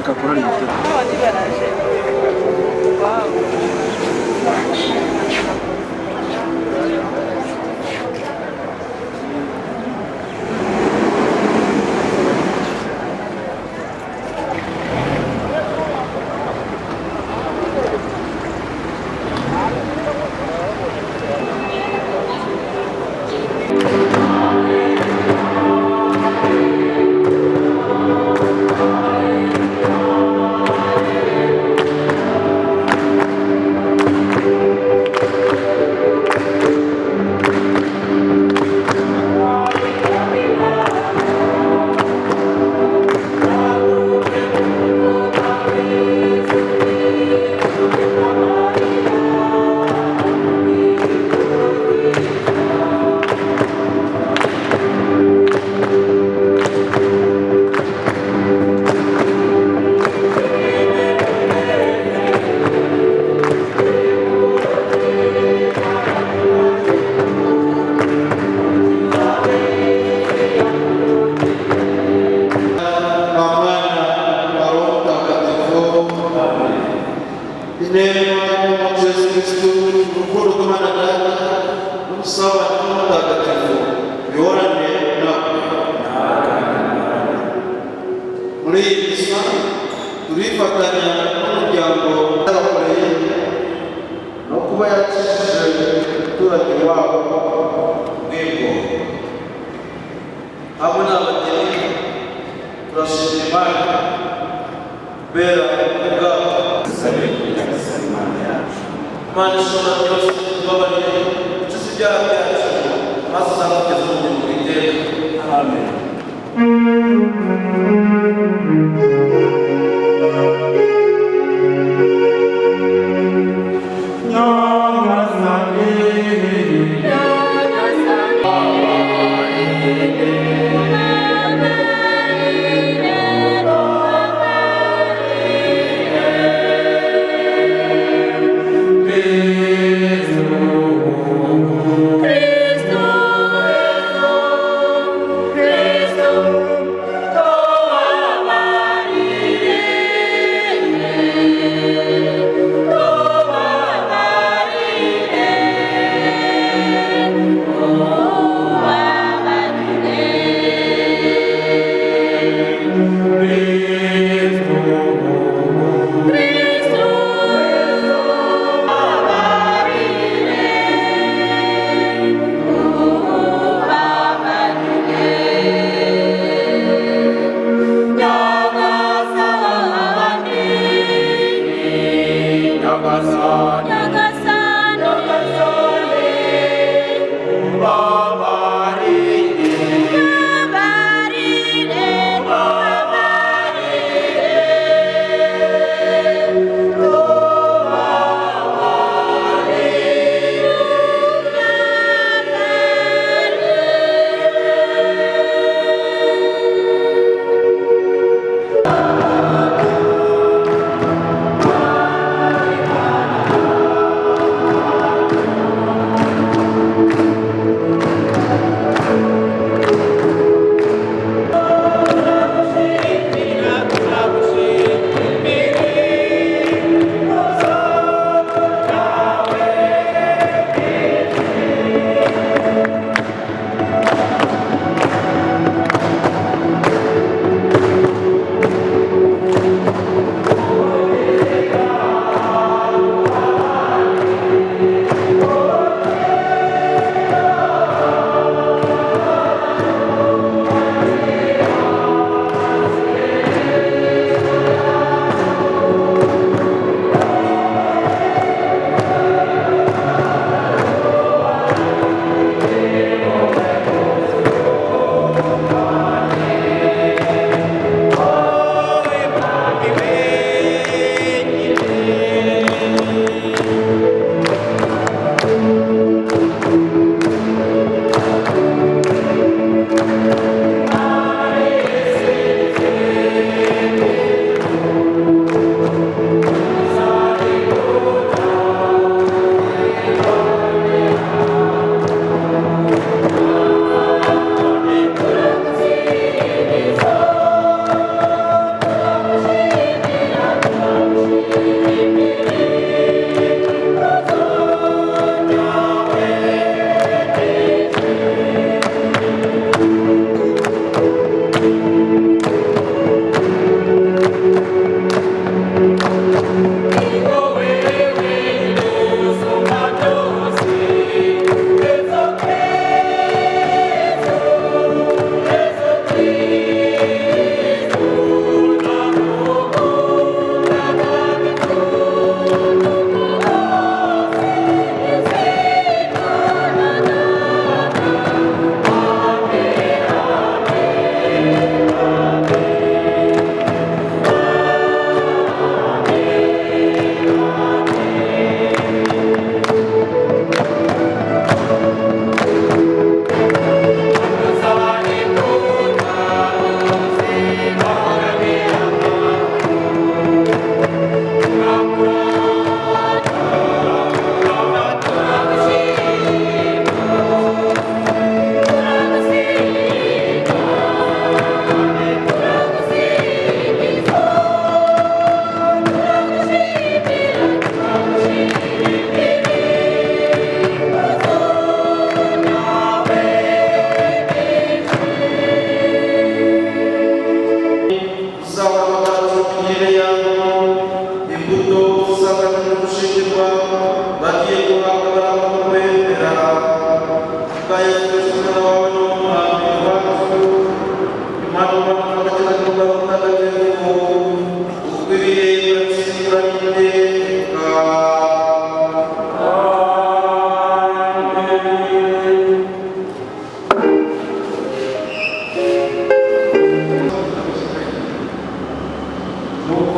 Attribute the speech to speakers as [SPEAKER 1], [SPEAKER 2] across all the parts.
[SPEAKER 1] reka korari igitego.
[SPEAKER 2] Abandi baraje. Wow.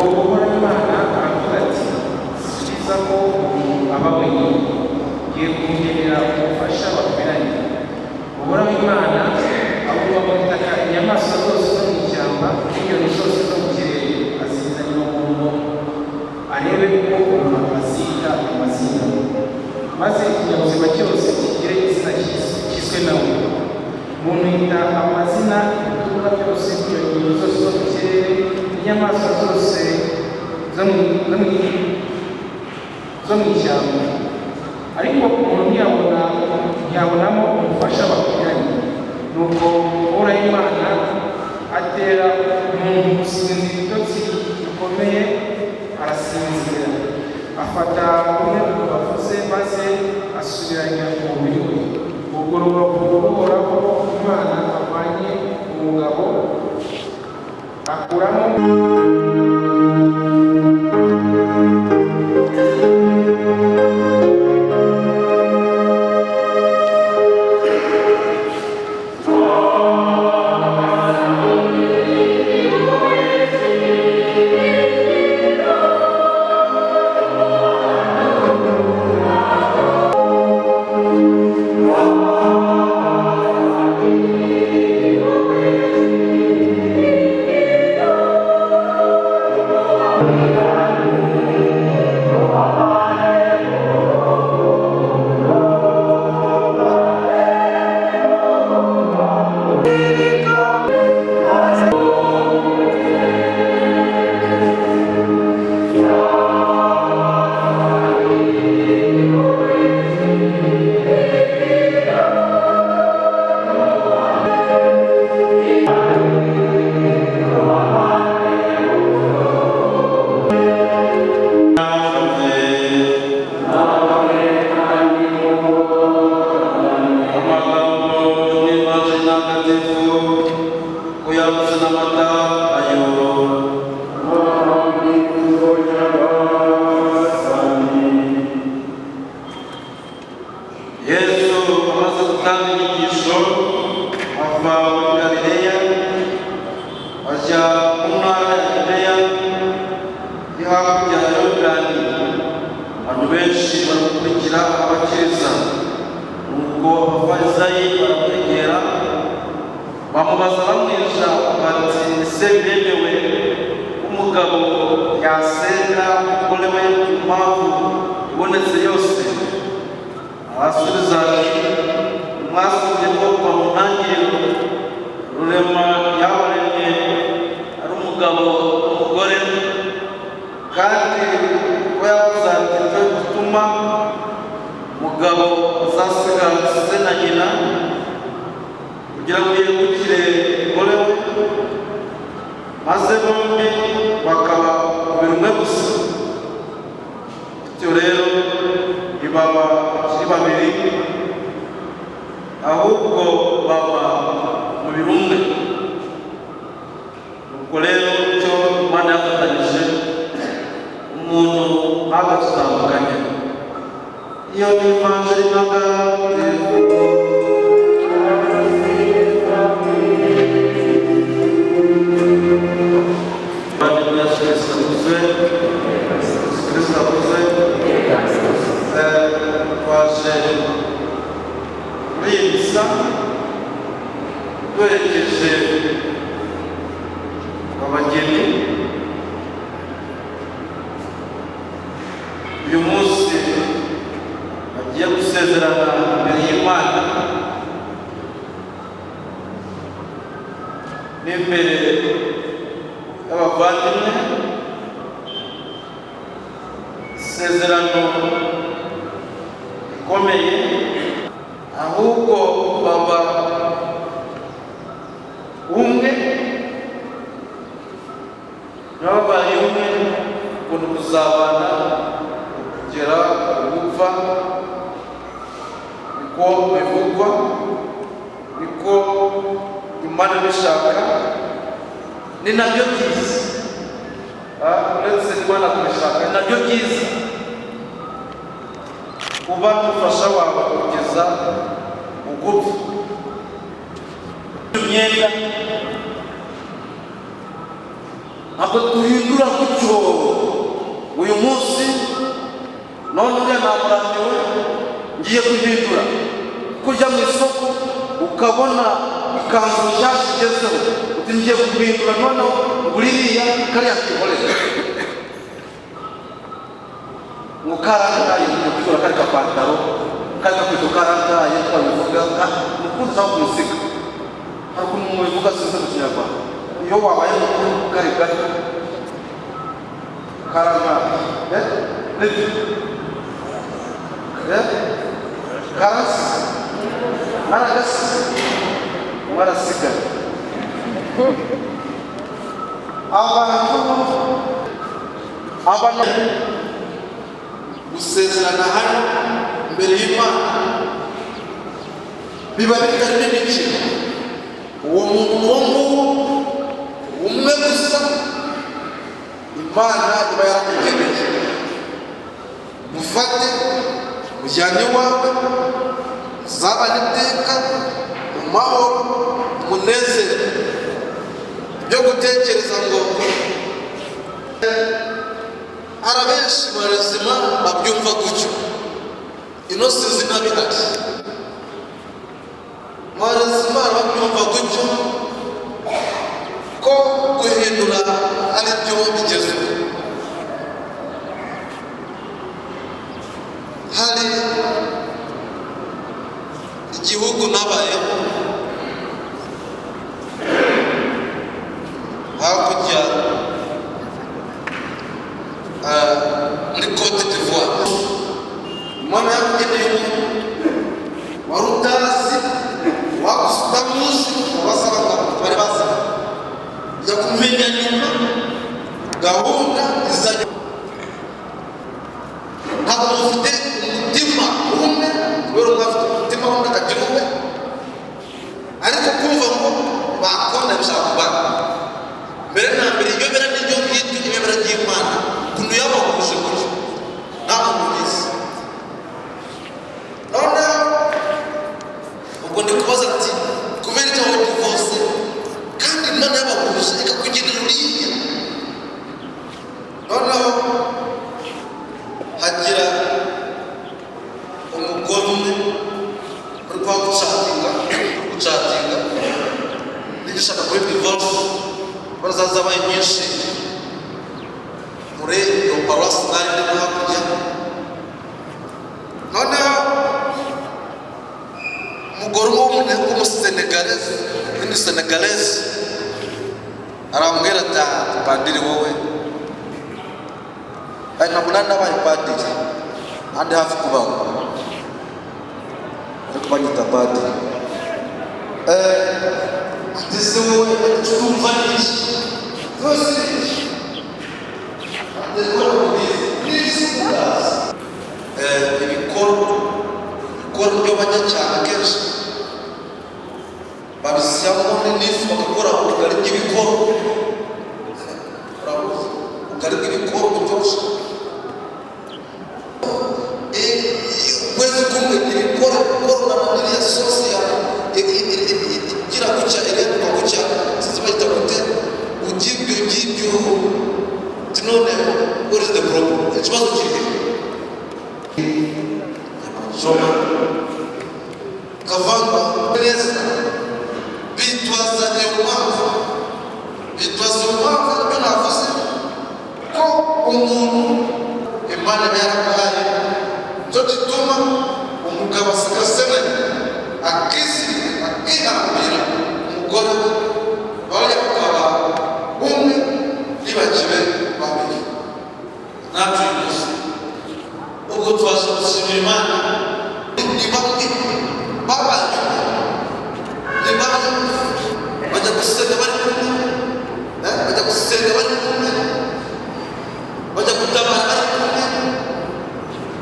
[SPEAKER 1] uhora Imana aravuga ati si byiza ko umuntu aba wenyine, ngiye kumugirira umufasha bakwiranye. Uhoraho Imana ahubwo amutaka inyamaswa zose zo mu ishyamba n'inyoni zose zo mu kirere azizanira umuntu arebe ko umuntu azita amazina, maze ikinyabuzima cyose kigire izina kiswe nawe. Umuntu yita amazina ibituruka byose by'inyoni zose zo mu kirere n'inyamaswa zose zo mu ishyamba, ariko umuntu ntiyabonamo umufasha bakwiranye. Nuko Uhoraho Imana atera umuntu gusinzira ibitotsi bikomeye, arasinzira, afata rumwe mu rubavu ze maze asubiranya umubiri we. Urwo rubavu Uhoraho Imana avanye umugabo akuramo bamubaza bamwisha bati ese biremewe umugabo yasenga umugore we impamvu ibonetse yose? Arasubiza ati mwasubye ko kuva mu ntangiriro Rurema yabaremye ari umugabo n'umugore, kandi ko yavuze ati cyo gutuma umugabo azasiga se na nyina kugira ngo yegukire umugore we, maze bombi bakaba umubiri umwe gusa. Bityo rero ntibaba bakiri babiri, ahubwo baba umubiri umwe. Ubwo rero icyo Imana yafatanyije umuntu ntagatandukanye. Iyo ni ivanjiri ntagatifu. Twerekeje abageni uyu munsi bagiye gusezerana imbere y'Imana n'imbere y'abavandimwe. Isezerano rikomeye, ahubwo baba umwe, n'ababaye umwe ukuntu kuzabana kugera gupfa, niko bivugwa, niko Imana ibishaka, ni nabyo byiza. Uretse Imana kubishaka, ni nabyo byiza kuba n'umufasha wawe kugeza ugupfa. Imyenda
[SPEAKER 3] ntabwo duhindura gutyo uyu munsi none uriya namurambiwe ngiye guhindura. Kujya mu isoko ukabona ikanzu nshyashya igezeho uti ngiye guhindura noneho nguririya kariya kiborera ngo karangaye gutura kari kapantaro kari gakweto karangaye twabivuga mukuru cyangwa kumusiga ariko umuntu bivuga sinzi mu Kinyarwanda iyo wabaye mukuru kari gato karangaye karasi naragasi warasigara abantu gusezerana hano mbere y'Imana biba bitari n'imikino. Uwo muntu umwe gusa Imana iba yarakugeneje, mufate mujyane iwawe muzabane iteka mu mahoro umunezero. Ibyo gutekereza ngo hari abenshi barazima babyumva gutyo, ino sizina bihari barazima babyumva gutyo ko guhindura ari byo bigezweho. Hari igihugu nabayeho hakurya muri Cote d'Ivoire, Imana yakugeneye wari utazi utamuzi wabasabaga bari basaba jya kumenya nyuma gahunda izajya. Ntabwo mufite umutima umwe kubera umwe afite umutima umwe akagira umwe, ariko kumva ngo bakunda bishaka kubana mbere na mbere. Iyo bera n'ibyo bwite imibera ry'Imana ukuntu yabahuje gutyo ntabwo mubizi. Noneho ubwo ndi kubaza ati kubera icyo wowe divorce kandi Imana yabahuje ikakugenera uriya. Noneho hagira umugore umwe uri kwa gucatinga nigishaka kuri divorce barazaza baye nyinshi muri iyo paruwasi nari ndimo hakurya. Noneho umugore umwe w'umusenegalese arambwira ati padiri wowe ntabwo nari nabaye padiri kandi hafi kubaho ariko banyita padiri. Ndetse wowe twumva n'iki rwose ibikoro byo bajya cyane kenshi babishyiramo n'ifu bagakora ubugari bw'ibikoro, ubugari bw'ibikoro buryoshye. Ukwezi kumwe ibikoro na iriya sosi igira gutya irenduka gutya sinzi bahita gute ugibyo none what is the problem? Ikibazo kiri soma kavanga neza bitwaza impamvu ibyo navuze ko umuntu Imana yaramuhaye cyo gituma umugabo asigaseme akihambira umugore bari bakaba umwe nibakibe babiri. Natwe gusa ubwo twaje gushimira Imana ni bamwe babanye bajya gusenga bari kumwe, bajya gusenga bari kumwe, bajya gutabara bari kumwe,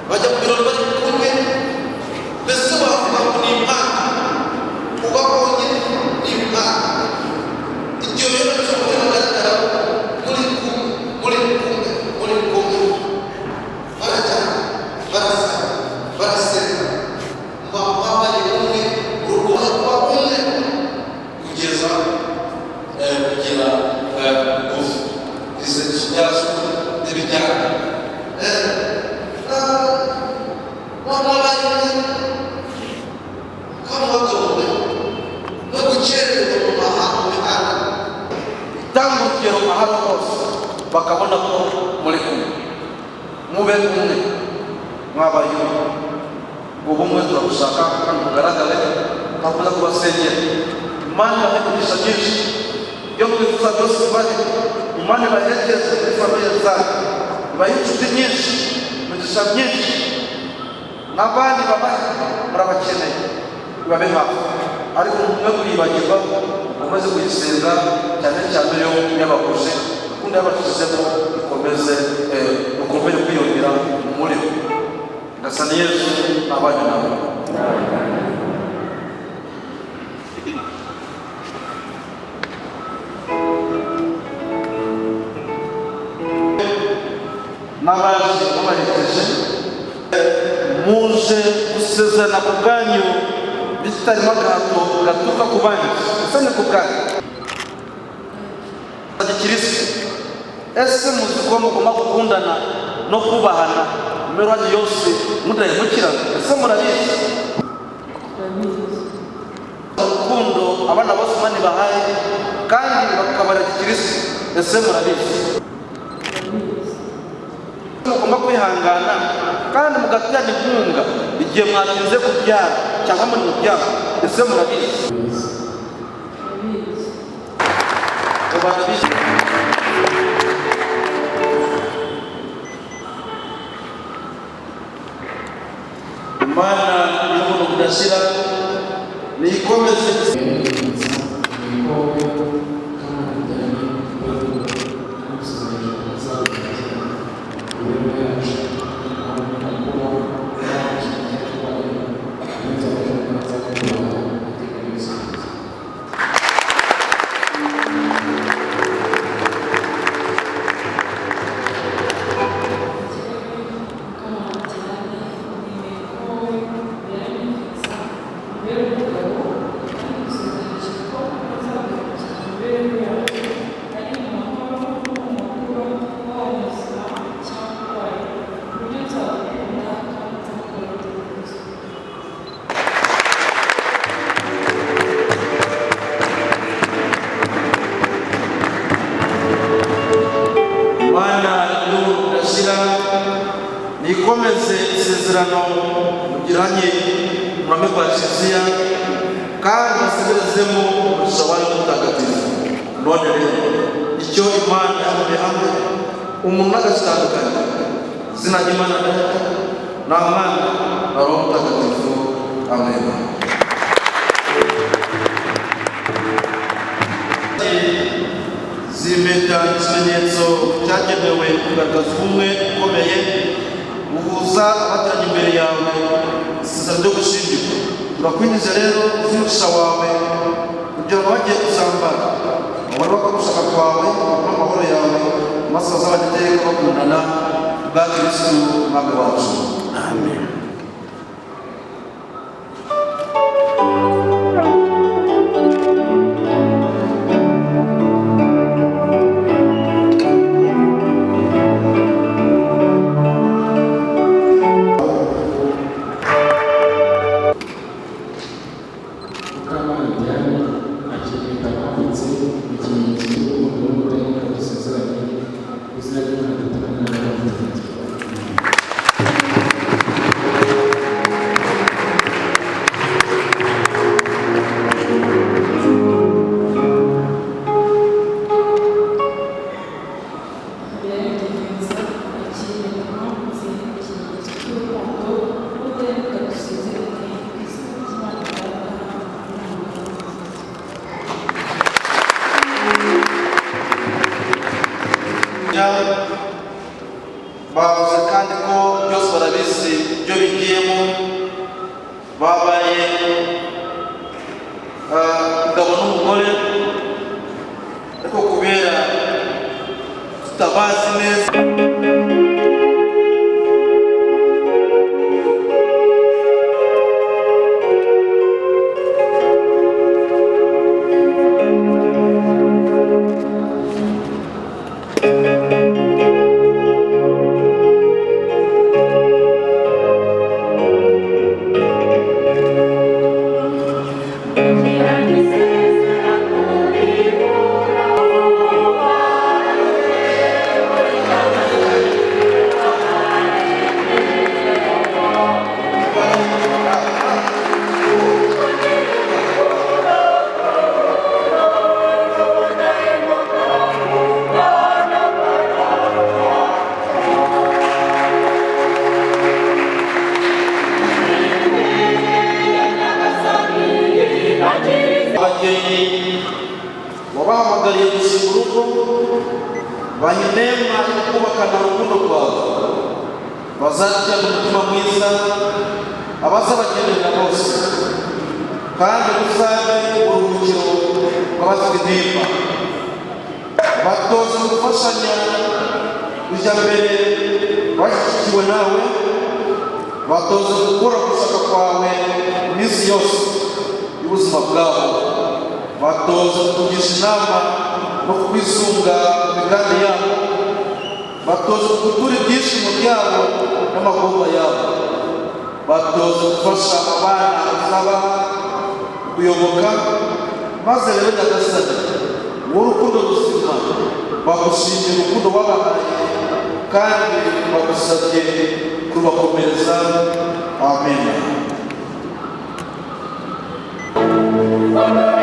[SPEAKER 3] bajya mu birori bari kumwe. Mbese bavuga ngo ni Imana ubabonye ni Imana. Iryo rero cyo kugaragara muri kumwe n'abantu bose bakabona ko muri kumwe, mube umwe mwabayumva. Ubumwe turabushaka kandi bugaragare, twakomeza kubasengera. Imana ibahe imigisha myinshi, ibyo mwifuza byose bari, Imana ibaherekeze muri famiye zanyu, ibahe inshuti nyinshi, imigisha myinshi, n'abandi babahe murabakeneye, ibabe hafi. Ariko mwe kuyibagirwa, mukomeze kuyisenga, cyane cyane yo yabahuje, kundi yabashizemo mukomeze kwiyongera muri bo. Ngasani Yesu abanye nabo. N'abaje mubaherekeje, muje gusezerana ku bwanyu bitarimo agahato gaturuka ku bandi, usanye ku bwanyu gikirisitu. Ese muzi ko mugomba gukundana no kubahana imirwano yose mudahemukirana? Ese murabizi? Urukundo abana bose Imana ibahaye kandi bakabara gikirisitu, ese murabizi? Mugomba kwihangana kandi mugaterana inkunga igihe mwatinze kubyara cyangwa muri mubyara, ese murabizi? Barabizi. Imana y'ubuntu budashira nikomeze nikomeze isezerano mugiranye umwami kwa Kiliziya kandi basezerezemo umugisha wayo mutagatifu. None rero icyo Imana yahamye hamwe umuntu agasitandukanye, izina ry'Imana Data na Mwana na Roho Mutagatifu. Amen. Zimeta ikimenyetso cyagenewe kugaragaza ubumwe ukomeye uhuza abateranye imbere yawe, isezerano ryo gushingirwa. Turakwinjiza rero z'umugisha wawe kugira ngo bagiye kuzambara umubare w'akagushaka kwawe n'amahoro yawe, maze bazabane iteka bakundana bwa Kristu Umwami wacu. Amen. bavuze kandi ko byose barabizi ibyo bigiyemo, babaye umugabo n'umugore, ariko kubera tutabazi neza
[SPEAKER 4] Yeah.
[SPEAKER 3] wabahamagariye gushinga urugo, baha inema yo kubakana urukundo rwawe, bazagira umutima mwiza abazabagenera bose, kandi uzabe uburuhukiro bw'abafite intimba. Batoza gufashanya kujya mbere bashyigikiwe nawe, batoza gukora gushaka kwawe iminsi yose y'ubuzima bwabo, batoza kukugisha inama no kukwisunga mu migambi yabo, batoza gutura ibyishimo byabo n'amagorwa yabo, batoza gufasha abana usaba kuyoboka, maze rero nyagasani w'urukundo ruzima bagushimira urukundo wabahaye kandi bagusabye kubakomereza. Amen.
[SPEAKER 4] Amen.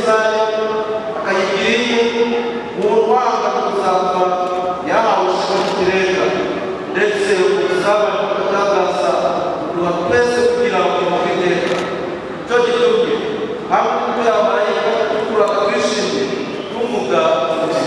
[SPEAKER 3] Yerusalemu akayigiriye umuntu wanga kuzapfa yahawe ishema ry'ikirenga ndetse ubusabane bw'agatangaza buduha twese kugira ngo tumwiteka. Icyo gitumye hamwe n'uko abamarayika tukuraga twishimye tuvuga tuti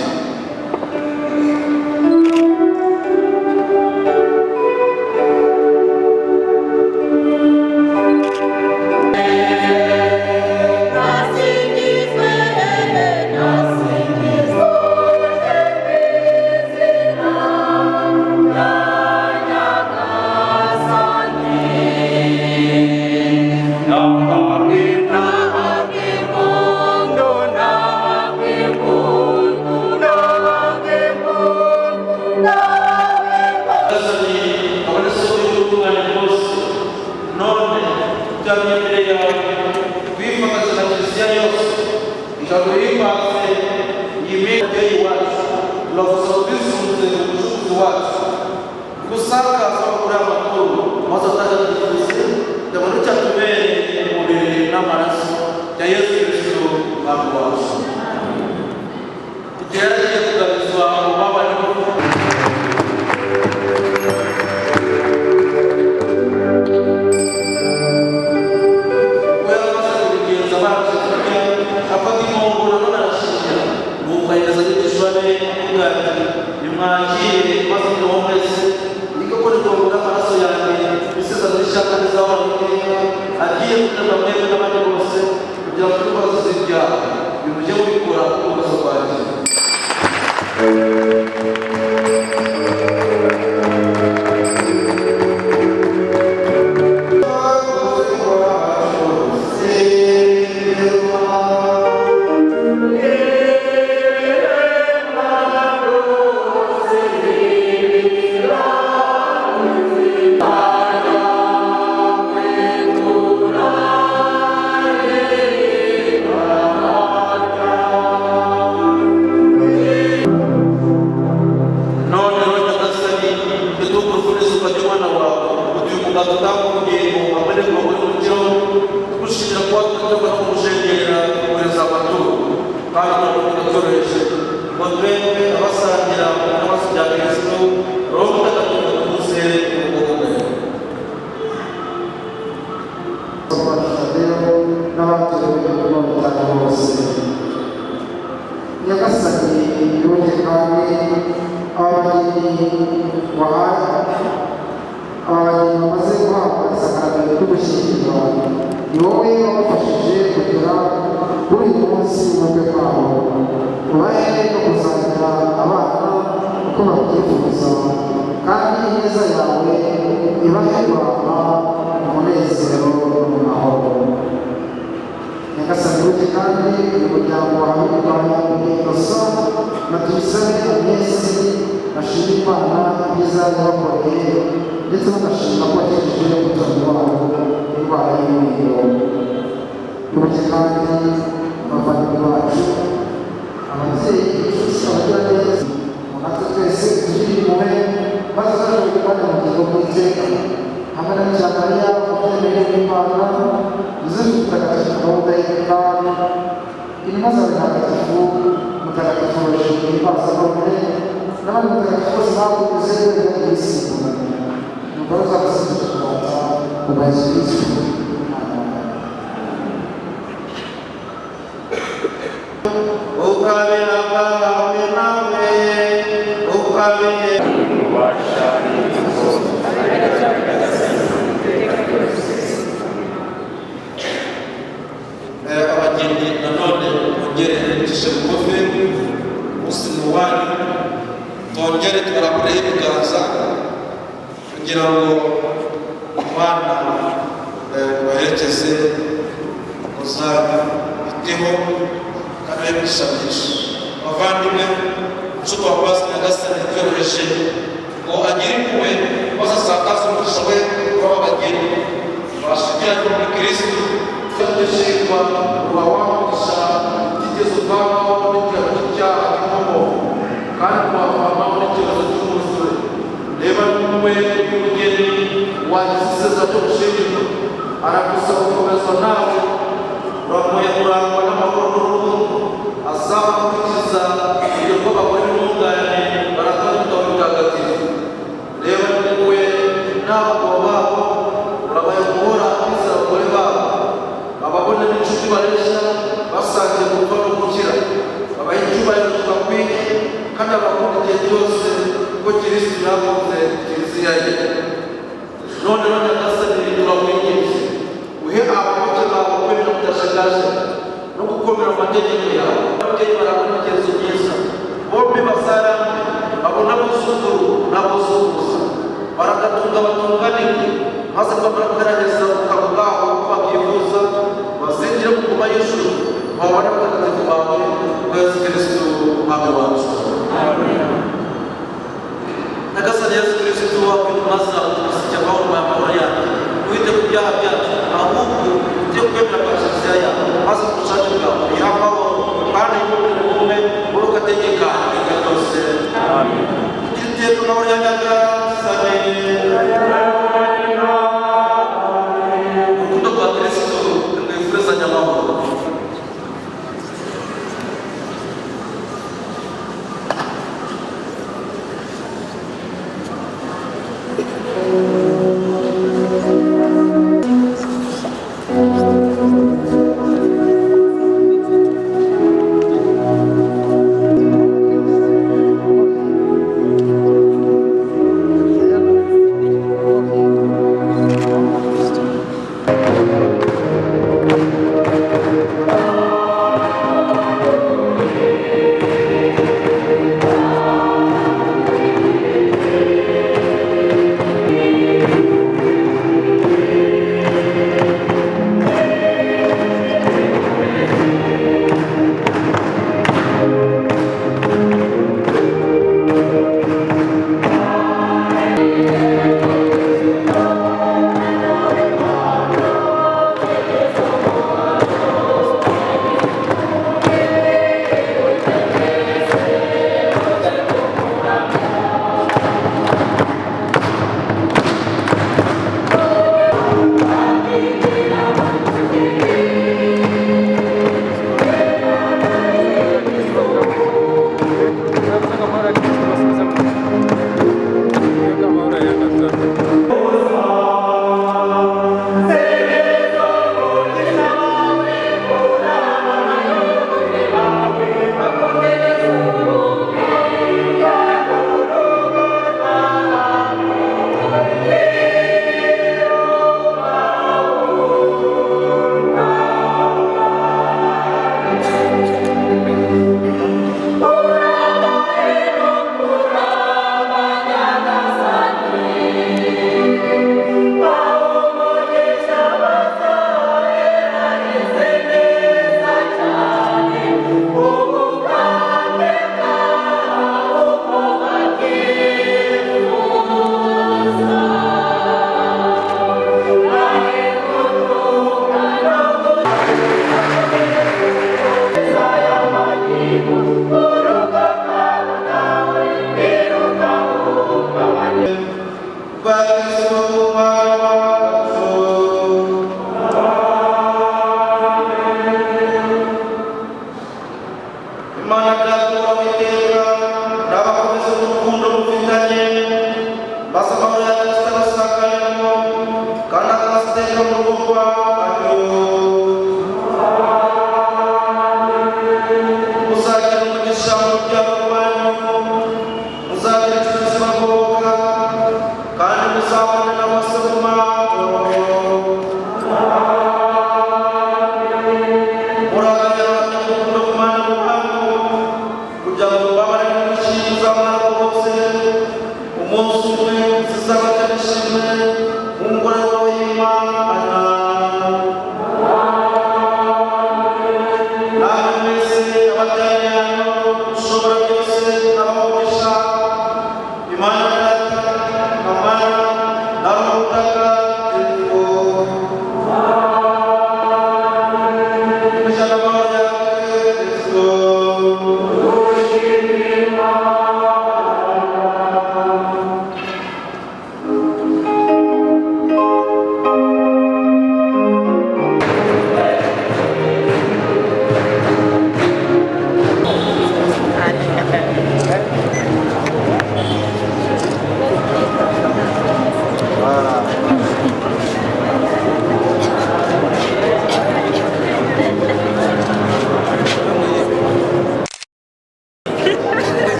[SPEAKER 3] uramuye kurangwa n'amahoro n'urukundo azakurikiza ibyo ko bakora intungane baratonda ubutagatifu. Reba niwe n'abagabo babo urabaye guhora kwizera abagore babo, bababone n'inshuti bareshya basangiye gupfa no gukira, babahe icyubahiro kibakwiye kandi abakunda igihe cyose kuko Kristo yakoze Kiliziya ye. None Nyagasani turamwinginze uhe abayoboke bawe kwemera kudashagaje no gukomera amategeko yawe. Ababyeyi barangwa n'imigenzo myiza, bombi bazarambe babone abuzukuru n'abuzukuruza, baragatunga batunganirwe, maze bamara kugerageza ubutaka bwabo uko babyifuza, bazinjire mu ngoma y'ijuru babone abatagatifu bawe kwa Yesu Kristo umwami wacu. Nyagasani Yesu Kristo wakwitumaza utumusike amahoro n'amahoro yawe, wite ku byaha byacu ahubwo ujye kwemera kwa Kiliziya yawe, maze ku bushake bwawe ihe amahoro kandi y'umubiri umwe wowe ugategeka iteka ryose. Ugire iteka amahoro ya Nyagasani, urukundo rwa Kristo rwifurezanya amahoro.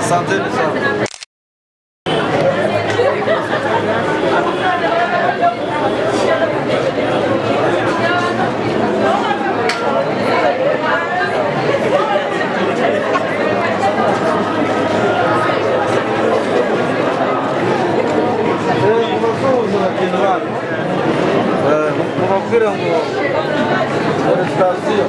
[SPEAKER 3] Santé. Unabwira ngo sitasiyo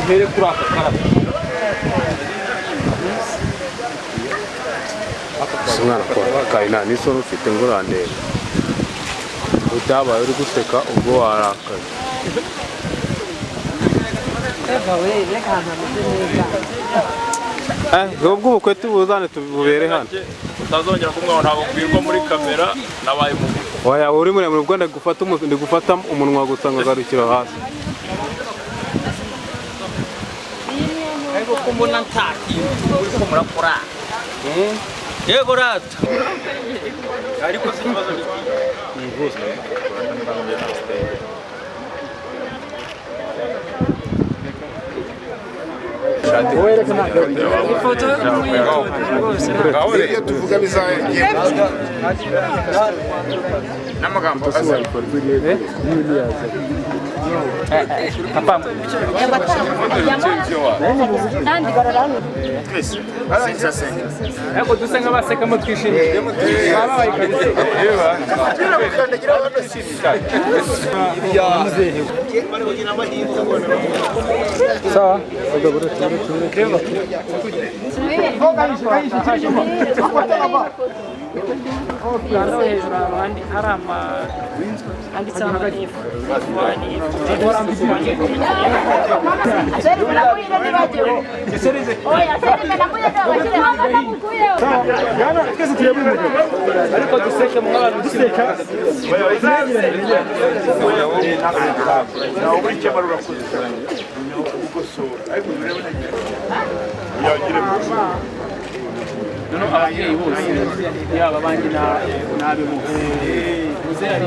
[SPEAKER 1] Mere kuri aka karabo
[SPEAKER 4] umwana kwa kayina n'isoro ufite ingurane utabaye uri guseka ubwo warakaye ubwo ubukwe tubuzane tububere hano
[SPEAKER 5] utazongera kumwabona ntabwo kwirwa muri kamera nabaye mu
[SPEAKER 4] oya uri muremure ubwo ndigufata umunwa gusa ngagarukira hasi
[SPEAKER 5] ariko ko mbona nta kintu uri ko murakora yego rata ariko si ikibazo
[SPEAKER 2] ifoto
[SPEAKER 6] iyo tuvuga bizagenda n'amagambo
[SPEAKER 1] ariko dusa nk'abasekamo twishimiye babaye
[SPEAKER 4] sawa
[SPEAKER 2] hano hejuru abandi hari handitseho
[SPEAKER 1] ariko duseke mu abantu duseka nono ababyeyi bose yaba abandi n'abe muze ari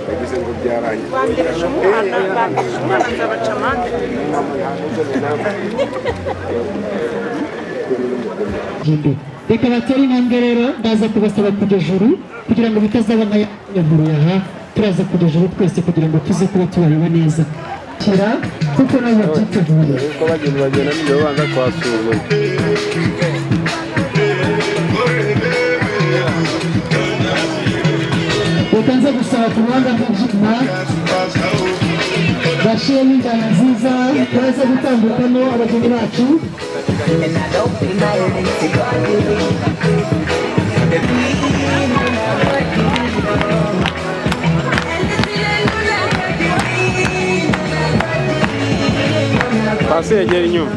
[SPEAKER 6] yagize ngo byarangiye
[SPEAKER 7] reka batere intambwe rero ndaza kubasaba kujya juru kugira ngo bitazabona yavuruye aha turaza kujya juru twese kugira ngo tuze kuba tubareba neza kira kuko nabo babyiteguye
[SPEAKER 4] uko bagenda nibyo banza kwasuzuma
[SPEAKER 7] reka nze gusaba ku buhanga bw'ibyuma bashyiremo injyana nziza baze gutambukamo abageni bacu
[SPEAKER 4] pasi yegera inyuma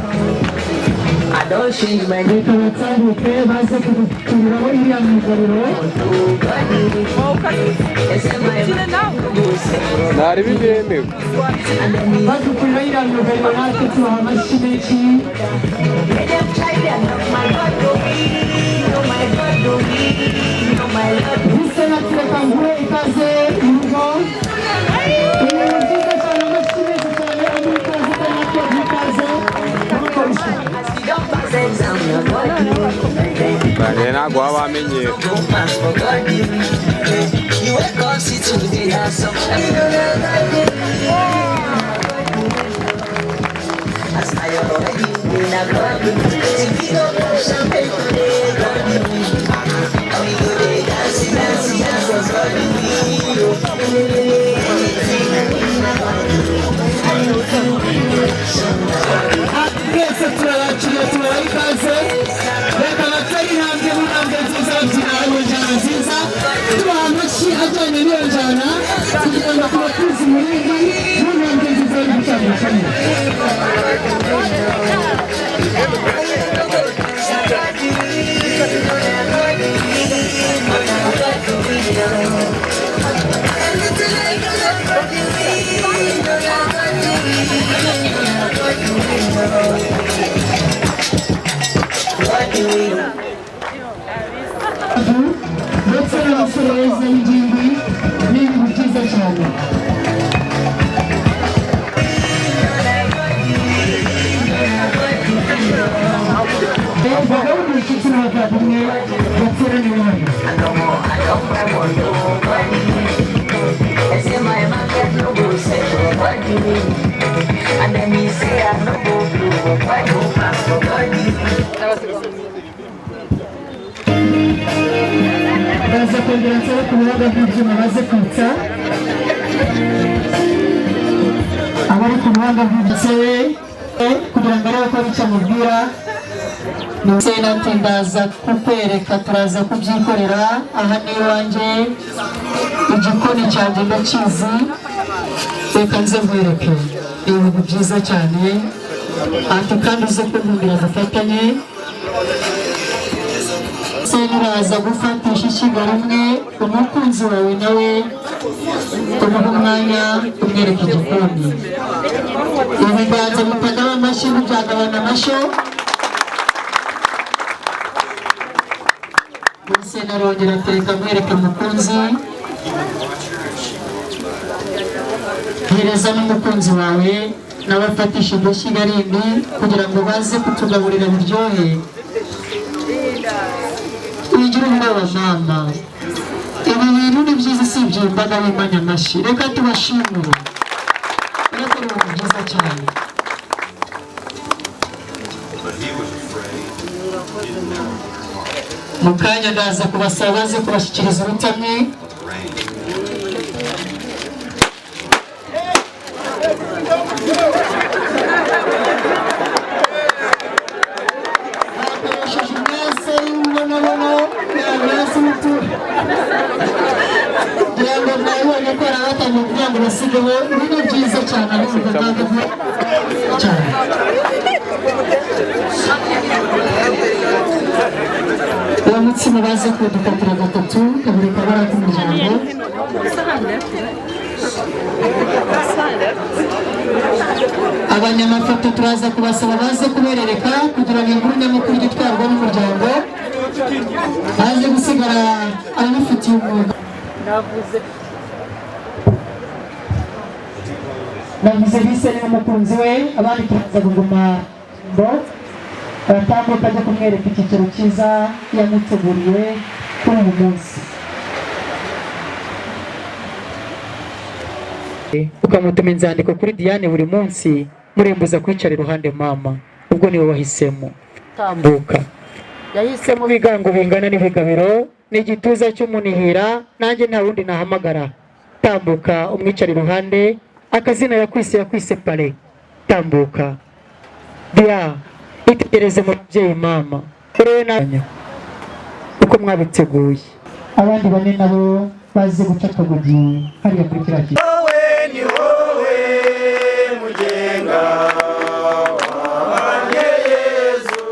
[SPEAKER 7] reka batambuke baze kudukuriraho iriya myugariro
[SPEAKER 4] ntari bibemewe
[SPEAKER 7] badukuriraho iriya myugariro natwe tubaha amashyi menshi bise na tureka nguhe ikaze urugo ibintu byiza cyane amashyi menshi cyane amuha ikaze kandi natwe ikaze
[SPEAKER 4] bare ntabwo waba wamenyera
[SPEAKER 7] twese turabakiriye tubaha ikaze reka batari intambwe n'intambwe nziza babyina iyo njyana nziza tubaha amashyi ajyanye n'iyo njyana kugira ngo tubatuze umurindi n'intambwe nziza yo gutambukamo
[SPEAKER 8] Thank you.
[SPEAKER 7] ndetse n'abasore beza b'ingimbi n'ibintu byiza cyane. Bagabo inshuti n'abavandimwe bateraniye hano. Baza kongera nsaba ku buhanga bw'ibyuma baze kwitsa abari ku buhanga bw'ibyuma kugira ngo arebe ko ari icyo amubwira. Ndetse natwe ndaza kukwereka, turaza kubyikorera. Aha ni iwanjye, igikoni cyanjye ndakizi, reka nze nkwereke ibintu byiza cyane. Ati kandi uze kumbwira dufatanye. Se uraza gufatisha ishyiga rimwe umukunzi wawe nawe umuha umwanya umwereka igikoni. Ibiganza bitagaba amashyi ntibyagabana amashyo. Mbese narongera ateka mwereke umukunzi. Hereza n'umukunzi wawe nawe afatisha iryo shyiga rindi kugira ngo baze kutugaburira biryohe. Wigira ubwoba mama, ibi bintu ni byiza, si ibyo imbaga bimanya amashyi. Reka tubashimire, reka ni ibintu byiza cyane. Mu kanya ndaza kubasaba baze kubashyikiriza urutamwe. Ni byiza cyane ahubwo bwagamo cyane. Uwo mutsima baze kudukatira gatatu kabiri kabara k'umuryango. Abanyamafoto turaza kubasaba baze kuberereka kugira ngo inkuru nyamukuru gitwarwa n'umuryango baze gusigara abifitiye umwuga. Navuze bise n'umukunzi we, abandi turaza kuguma ngo baratambuka ajya kumwereka icyiciro cyiza yamuteguriye kuri uyu munsi. Ukamutuma inzandiko kuri Diane buri munsi murembuza kwicara iruhande mama, ubwo niwe wahisemo. Tambuka yahisemo ibigango bingana n'ibigabiro n'igituza cy'umunihira, nanjye nta wundi nahamagara. Tambuka umwicara iruhande, akazina yakwise pare. Tambuka Dia, itegereze mu babyeyi mama, urewe nanya uko mwabiteguye. Abandi bane nabo baze guca akagogi hariya kuri kiriya kintu.
[SPEAKER 3] Ni wowe mugenga wanjye Yesu,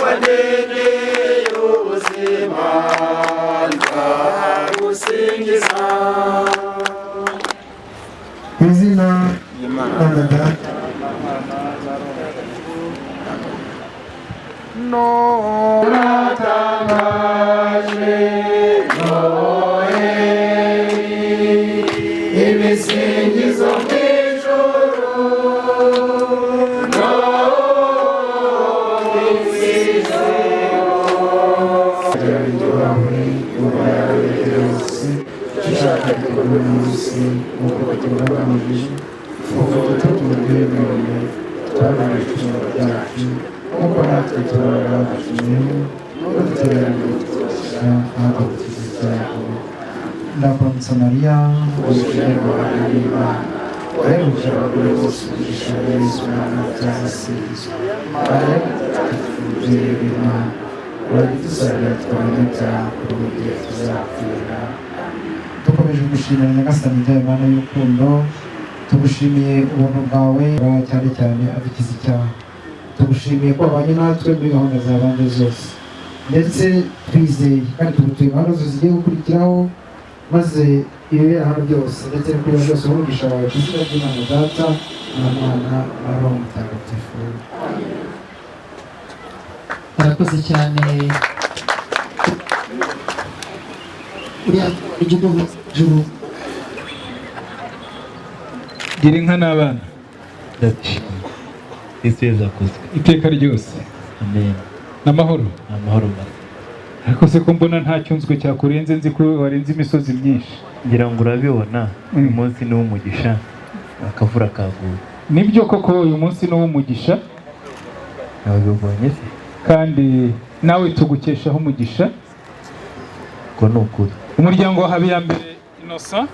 [SPEAKER 3] wandeneye ubuzima ndagusingiza.
[SPEAKER 7] Izina Imana Data
[SPEAKER 3] Noratangaje Noheli, imisingizo mw'ijuru,
[SPEAKER 6] Ushaka gikorwa munsi nk'uko bakimugamije uvuga tuturwemeye twabaye icumuro ryacu nk'uko natwe turabashimiye n'udutererano tudashyira ntabwo dukize icyago. Ndakuramutsa Mariya uzurirwa n'Imana, wahebuje abagore bose umugisha Yesu umwana byasingizwa. Mariya mutagatifu mubyeyi w'Imana, uradusabira twabanyabyaha kuri ubu gihe tuzapfira. Dukomeje gushimira Nyagasani Imana y'urukundo, tugushimiye ubuntu bwawe cyane cyane adukiza icyaha. Tugushimiye ko wabanye natwe muri gahunda za bande zose, ndetse twizeye kandi tugutuye gahunda zose zigiye gukurikiraho, maze ibibera hano byose ndetse no kureba byose umugisha wawe ku izina ry'Imana Data na Mwana na Roho Mutagatifu.
[SPEAKER 7] Murakoze cyane. uriya igihugu juru
[SPEAKER 8] gira inka n'abana
[SPEAKER 9] ndashima Yesu yazakozwe
[SPEAKER 8] iteka ryose
[SPEAKER 9] amen
[SPEAKER 8] n'amahoro
[SPEAKER 9] masa
[SPEAKER 8] ariko se ko mbona nta cyunzwe cyakurenze nzi ko warenze imisozi myinshi
[SPEAKER 9] ngira ngo urabibona uyu munsi ni uw'umugisha akavura kaguye
[SPEAKER 8] nibyo koko uyu munsi ni uw'umugisha
[SPEAKER 9] nabibonye se
[SPEAKER 8] kandi nawe tugukeshaho umugisha
[SPEAKER 9] ko ni ukuri
[SPEAKER 8] umuryango wa Habiyambere Innocent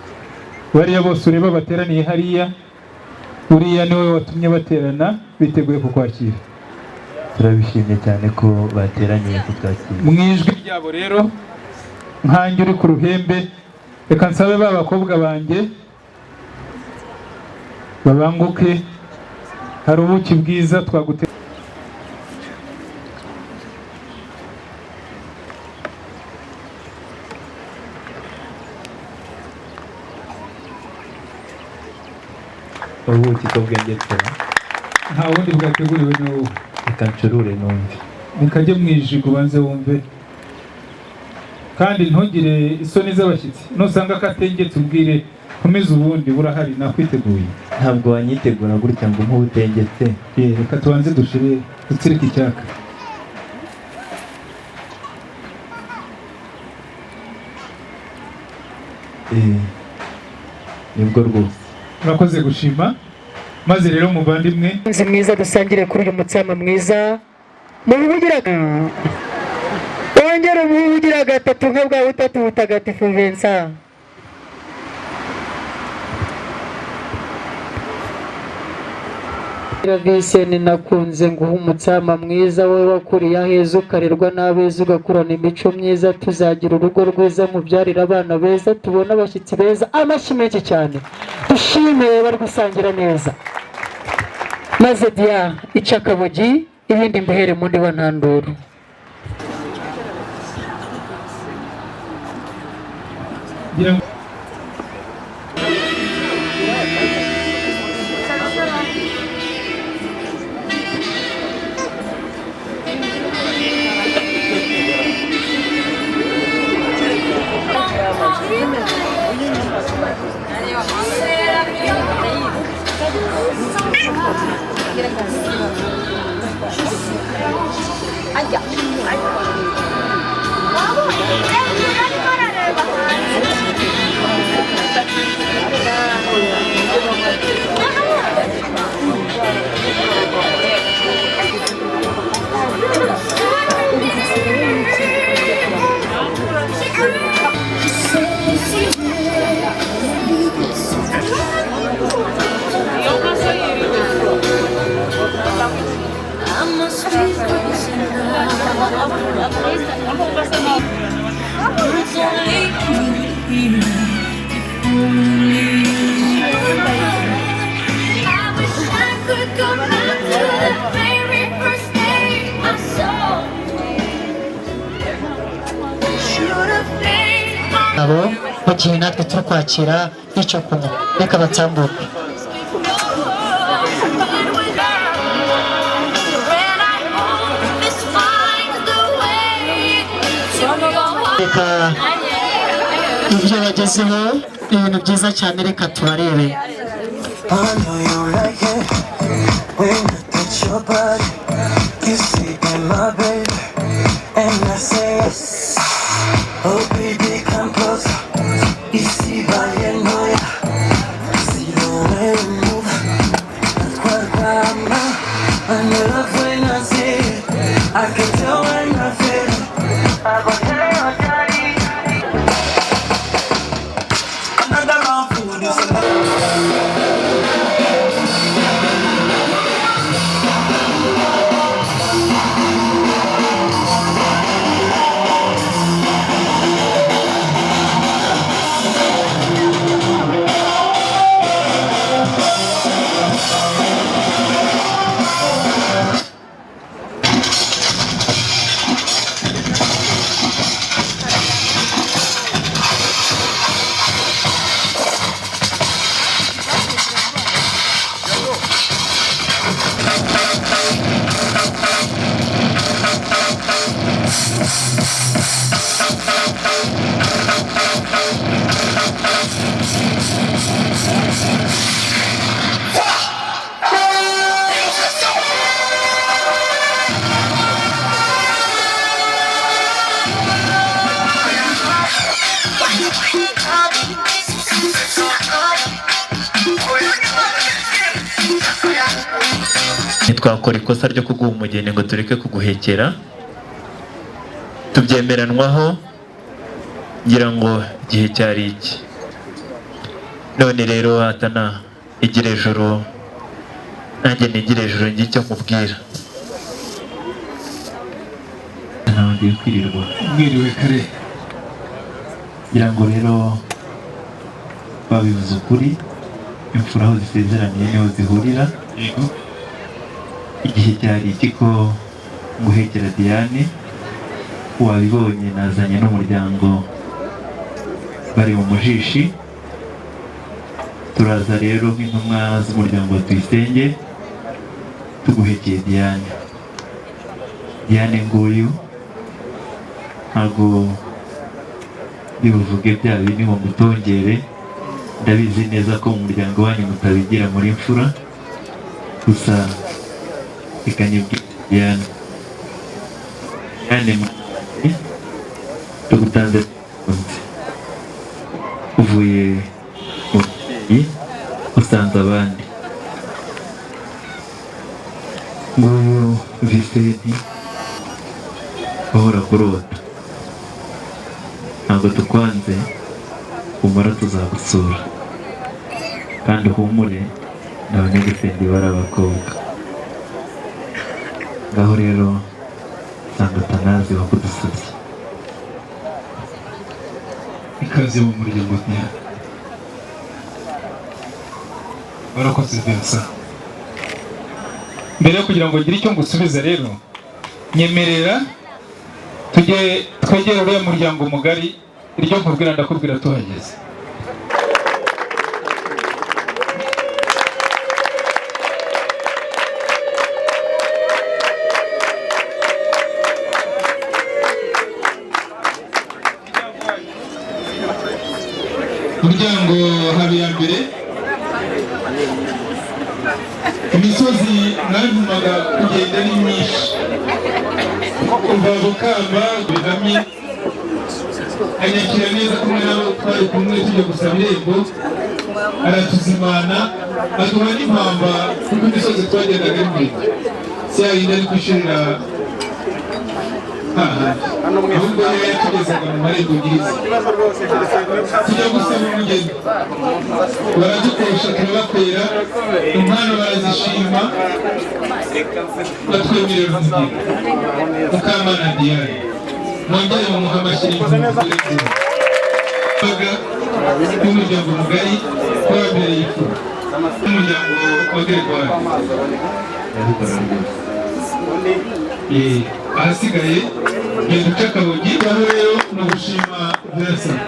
[SPEAKER 8] bariya bose ureba bateraniye hariya uriya niwe watumye baterana biteguye kukwakira
[SPEAKER 9] turabishimye cyane ko bateraniye kutwakira
[SPEAKER 8] mu ijwi ryabo rero nkanjye uri ku ruhembe reka nsabe ba bakobwa banjye babanguke hari ubuki bwiza twagute
[SPEAKER 9] ubuki ko bwengetse
[SPEAKER 8] nta wundi bwateguriwe n'ubu
[SPEAKER 9] reka ncurure numve
[SPEAKER 8] mukajye mu ijigo ubanze wumve kandi ntugire isoni z'abashyitsi nusanga katengetse ubwire komeza ubundi burahari nakwiteguye
[SPEAKER 9] ntabwo wanyitegura gutya ngo mpu utengetse
[SPEAKER 8] reka tubanze dushire dutsirike icyaka
[SPEAKER 9] nibwo rwose
[SPEAKER 8] urakoze gushima maze rero muvandimwe
[SPEAKER 7] nzi mwiza dusangire kuri uyu mutsama mwiza mubugiraga wongera ubugira gatatu nka bwa butatu butagatifu Vincent Vincent nakunze nguha umutsama mwiza wowe wakuriye aheza ukarerwa n'abeza ugakurana imico myiza tuzagira urugo rwiza mubyarira abana beza tubona abashyitsi beza amashyi menshi cyane dushimiye bari gusangira neza maze dia ica akabogi ibindi mbihere mu ndiba ntanduru abo bagiye natwe turi kwakira n'icyo kunywa reka batambuke reka ibyo bagezeho ibintu byiza cyane reka tubarebe
[SPEAKER 10] Oh baby, come closer. You see by your noya. See the way you move. That's what I'm now. I love when I see it. I can tell when I feel it. I go tell your daddy. Another round food is
[SPEAKER 9] ntitwakora ikosa ryo kuguha umugeni ngo tureke kuguhekera, tubyemeranwaho ngira ngo igihe cyari iki. None rero hatana igira ejuru nanjye nigira ejuru njye icyo mubwira. Nawe ngiye kwirirwa
[SPEAKER 8] mwiriwe kare.
[SPEAKER 9] ngira ngo rero babivuze ukuri, imfura aho zisezeraniye niho zihurira. Igihe cyari iki ko nguhekera Diane, wabibonye nazanye n'umuryango bari mu mujishi. Turaza rero nk'intumwa z'umuryango wa Tuyisenge tuguhekeye Diane. Diane nguyu, ntabwo bivuge bya bindi ngo mutongere, ndabizi neza ko mu muryango wanyu mutabigira muri imfura, gusa ikanyibwira Diane. Diane tugutanze uvuye mu mubyeyi usanze abandi. Nguyu Vicente bahora kurota, ntabwo tukwanze, umara tuzagusura kandi uhumure, n'abanyagisenge bari abakobwa. Ngaho rero sanga Atanazi wakudusabye.
[SPEAKER 8] Ikaze mu muryango Diane. Barakoze Vincent. Mbere yo kugira ngo ngire icyo ngusubiza rero, nyemerera twegere uriya muryango mugari, iryo nkubwira ndakubwira tuhageze. Muryango Habiyambere, imisozi mwantumaga kugenda ni myinshi, kuva Bukamba Bigamye, anyakira neza kumwe nabo twari kumwe tujya gusaba irembo, aratuzimana aduha n'impamba kuko imisozi twagendaga imbere, si yayindi ari kwishurira ahubwo niyo yatugezaga mu marembo byiza. Tujya gusaba umugeni, baradukosha turabakwera, impano barazishima, batwemerera umugeni. Mukamana Diane, mwongere mumuhe amashyi n'impundu y'umuryango mugari wabereye imfura n'umuryango wa Gregoire. Ahasigaye genda uca akabogi. Aho rero ni ugushima Vincent.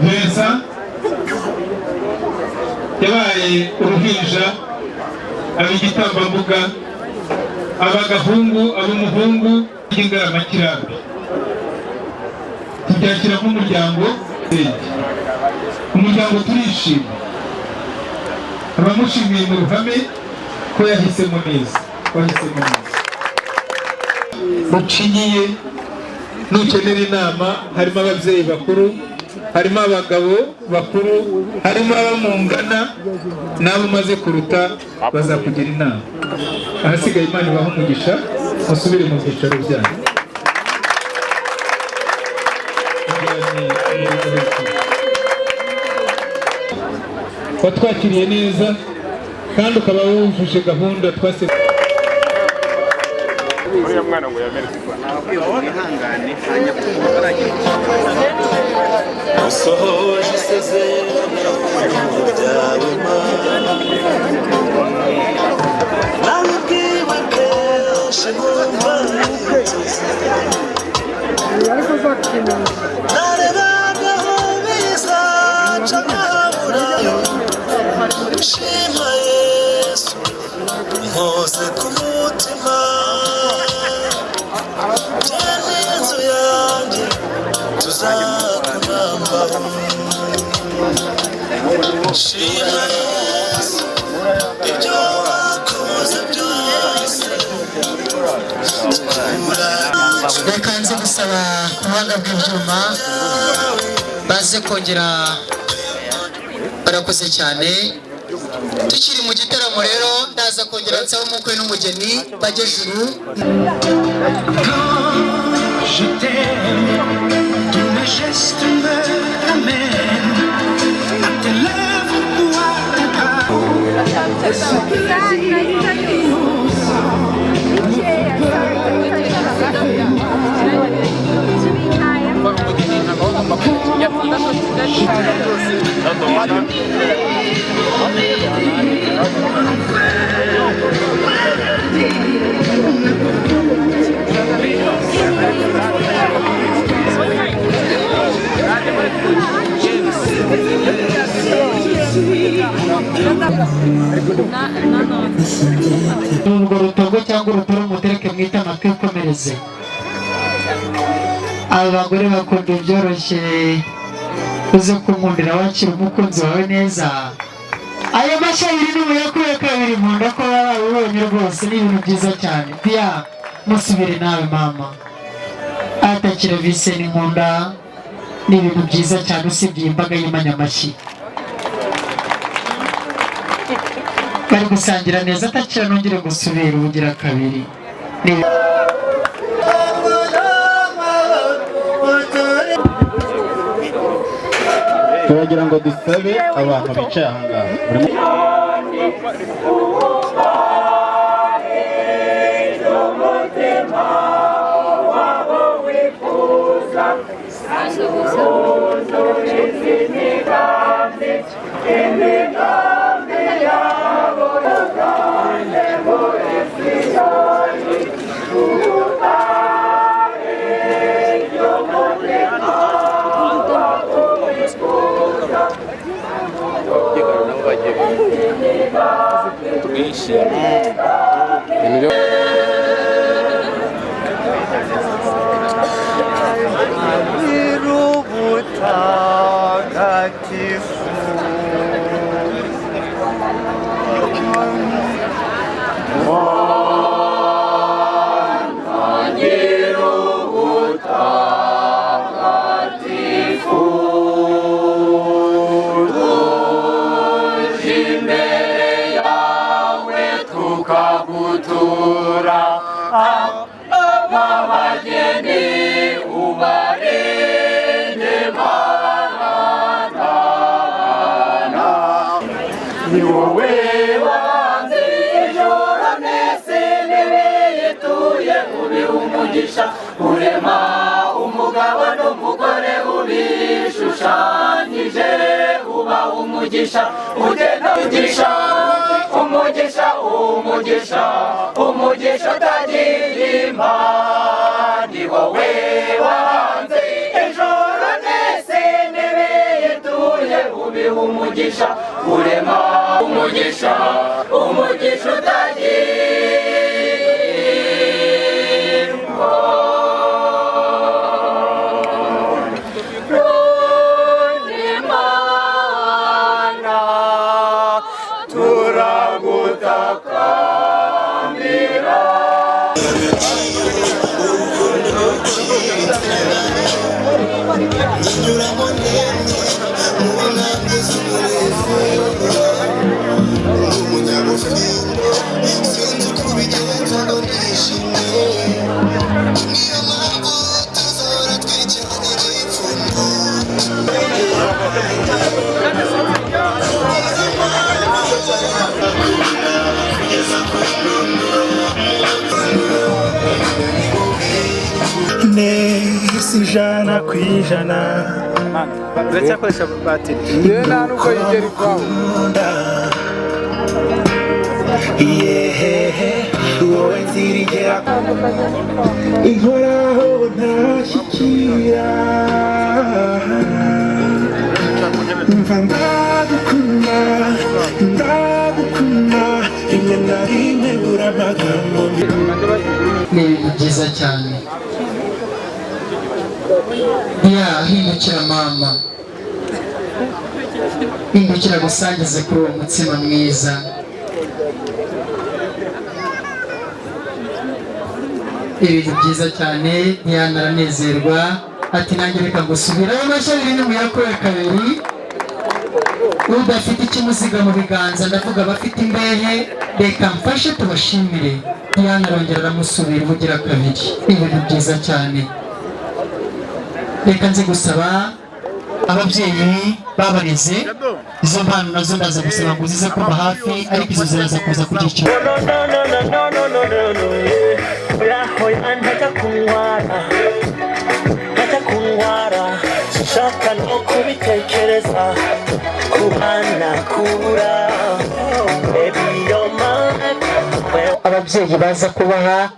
[SPEAKER 8] Vincent yabaye uruhinja, aba igitambambuga, aba agahungu, aba umuhungu y'Ingaramakirambi. Tubyakira nk'umuryango. Umuryango turishima, abamushimiye mu ruhame ko yahisemo neza, wahisemo neza. Mucinyiye nukenera inama, harimo ababyeyi bakuru, harimo abagabo bakuru, harimo abamungana n'abo umaze kuruta bazakugira inama. Ahasigaye Imana ibaha umugisha, musubire mu byicaro byanyu. Watwakiriye neza kandi ukaba wujuje gahunda twase.
[SPEAKER 4] Uriya mwana ngo yamereze
[SPEAKER 5] ihangane hanya usohoje isezerano ryawe nabibwiwe kenshi numva narebagaho bizaca nkabura shima Yesu nkoze ku mutima jyana inzu yanjye tuzakunambaho shima Yesu ibyo wakoze byose
[SPEAKER 7] reka nze gusaba ku buhanga bw'ibyuma baze kongera barakoze cyane tukiri mu gitaramo rero ndaza kongera nsaba umukwe n'umugeni bajye juru
[SPEAKER 10] Je t'aime, tous mes gestes me ramènent à tes lèvres ou à tes bras.
[SPEAKER 7] urwo rutogo cyangwa urutoro mutereke mwita amatwi ukomereze. Abagore bakunda ibyoroshye uze kunkundira wakira umukunzi wawe neza. Ayo mashyi abiri n'umuyakuye kabiri nkunda ko barabibonye rwose ni ibintu byiza cyane. Pia musubire nawe mama atakira vise ni nkunda ni ibintu byiza cyane usibye imbaga y'imanyamashyi bari gusangira neza atakira nongere gusubira ubugira kabiri.
[SPEAKER 11] turagira ngo dusabe abantu bicaye aha ngaha
[SPEAKER 10] urema umugabo n'umugore ubishushanyije uba umugisha ugenda umugisha umugisha umugisha umugisha utagira imana ni wowe wahanze ijoro nese ntebe yetuye ubiha umugisha urema umugisha umugisha utagira
[SPEAKER 12] ijana ku ijana
[SPEAKER 4] uracyakoresha batiri yewe nta nubwo yigera ikwabo
[SPEAKER 12] yehehe wowe nzirigera inkoraho ntashyikira mva ndagukunda ndagukunda rimwe na rimwe bura amagambo
[SPEAKER 7] ni ibintu byiza cyane. Hindukira mama, hindukira gusangize kuri uwo mutsima mwiza. ibintu byiza cyane ntiyananezerwa ati nanjye reka ngusubira ayo mashari ni mu yakora kabiri udafite ikimuziga mu biganza ndavuga bafite imbehe reka mfashe tubashimire ntiyanarongera aramusubira ubugira kabiri ibintu byiza cyane reka nzi gusaba ababyeyi babareze izo mpano nazo ndaza gusaba ngo zize kuba hafi ariko izo ziraza kuza ku giciro
[SPEAKER 10] shaka no kubitekereza kubana kura baby you're mine.
[SPEAKER 7] Ababyeyi baza kubaha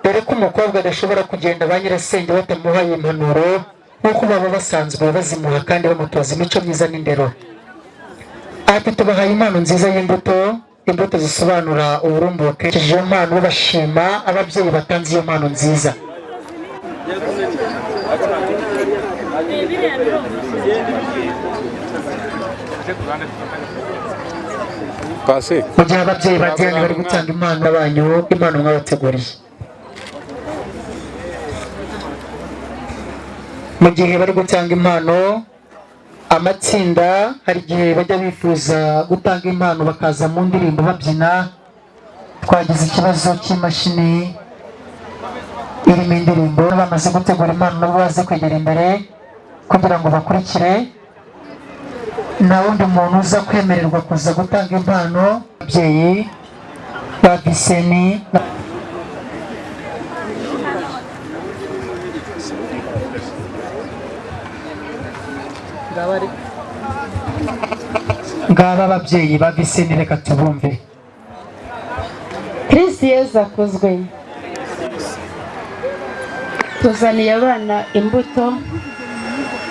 [SPEAKER 7] dore ko umukobwa adashobora kugenda ba nyirasenge batamuhaye impanuro nk'uko baba basanzwe bazimuha kandi bamutoza imico myiza n'indero. Ati tubahaye impano nziza y'imbuto zisobanura uburumbuke. Iyo mpano bashima ababyeyi batanze iyo mpano nziza. Mu gihe ababyeyi bagiranye bari gutanga impano banyu impano mwabateguriye. Mu gihe bari gutanga impano amatsinda hari igihe bajya bifuza gutanga impano bakaza mu ndirimbo babyina. Twagize ikibazo cy'imashini irimo indirimbo bamaze gutegura impano nabo baze kwegera imbere kugira ngo bakurikire. Nta wundi muntu uza kwemererwa kuza gutanga impano ababyeyi ba Biseni ngaba ababyeyi ba Biseni reka tubumve.
[SPEAKER 13] Kristo Yesu akozwe. Tuzaniye abana imbuto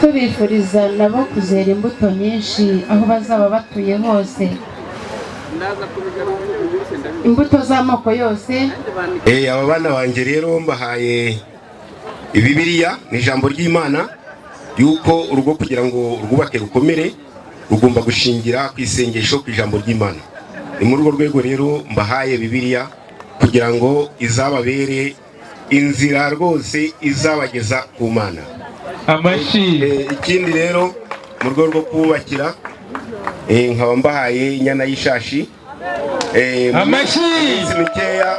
[SPEAKER 13] tubifuriza nabo kuzera imbuto nyinshi aho bazaba batuye hose, imbuto z'amoko yose.
[SPEAKER 14] Aba bana banjye rero mbahaye Bibiliya ni ijambo ry'Imana yuko urugo kugira ngo rwubake rukomere rugomba gushingira ku isengesho ku ijambo ry'Imana. Ni muri urwo rwego rero mbahaye Bibiliya kugira ngo izababere inzira rwose izabageza ku Mana. Ikindi rero mu rwego rwo kubakira nkaba mbahaye inyana y'ishashi iminsi mikeya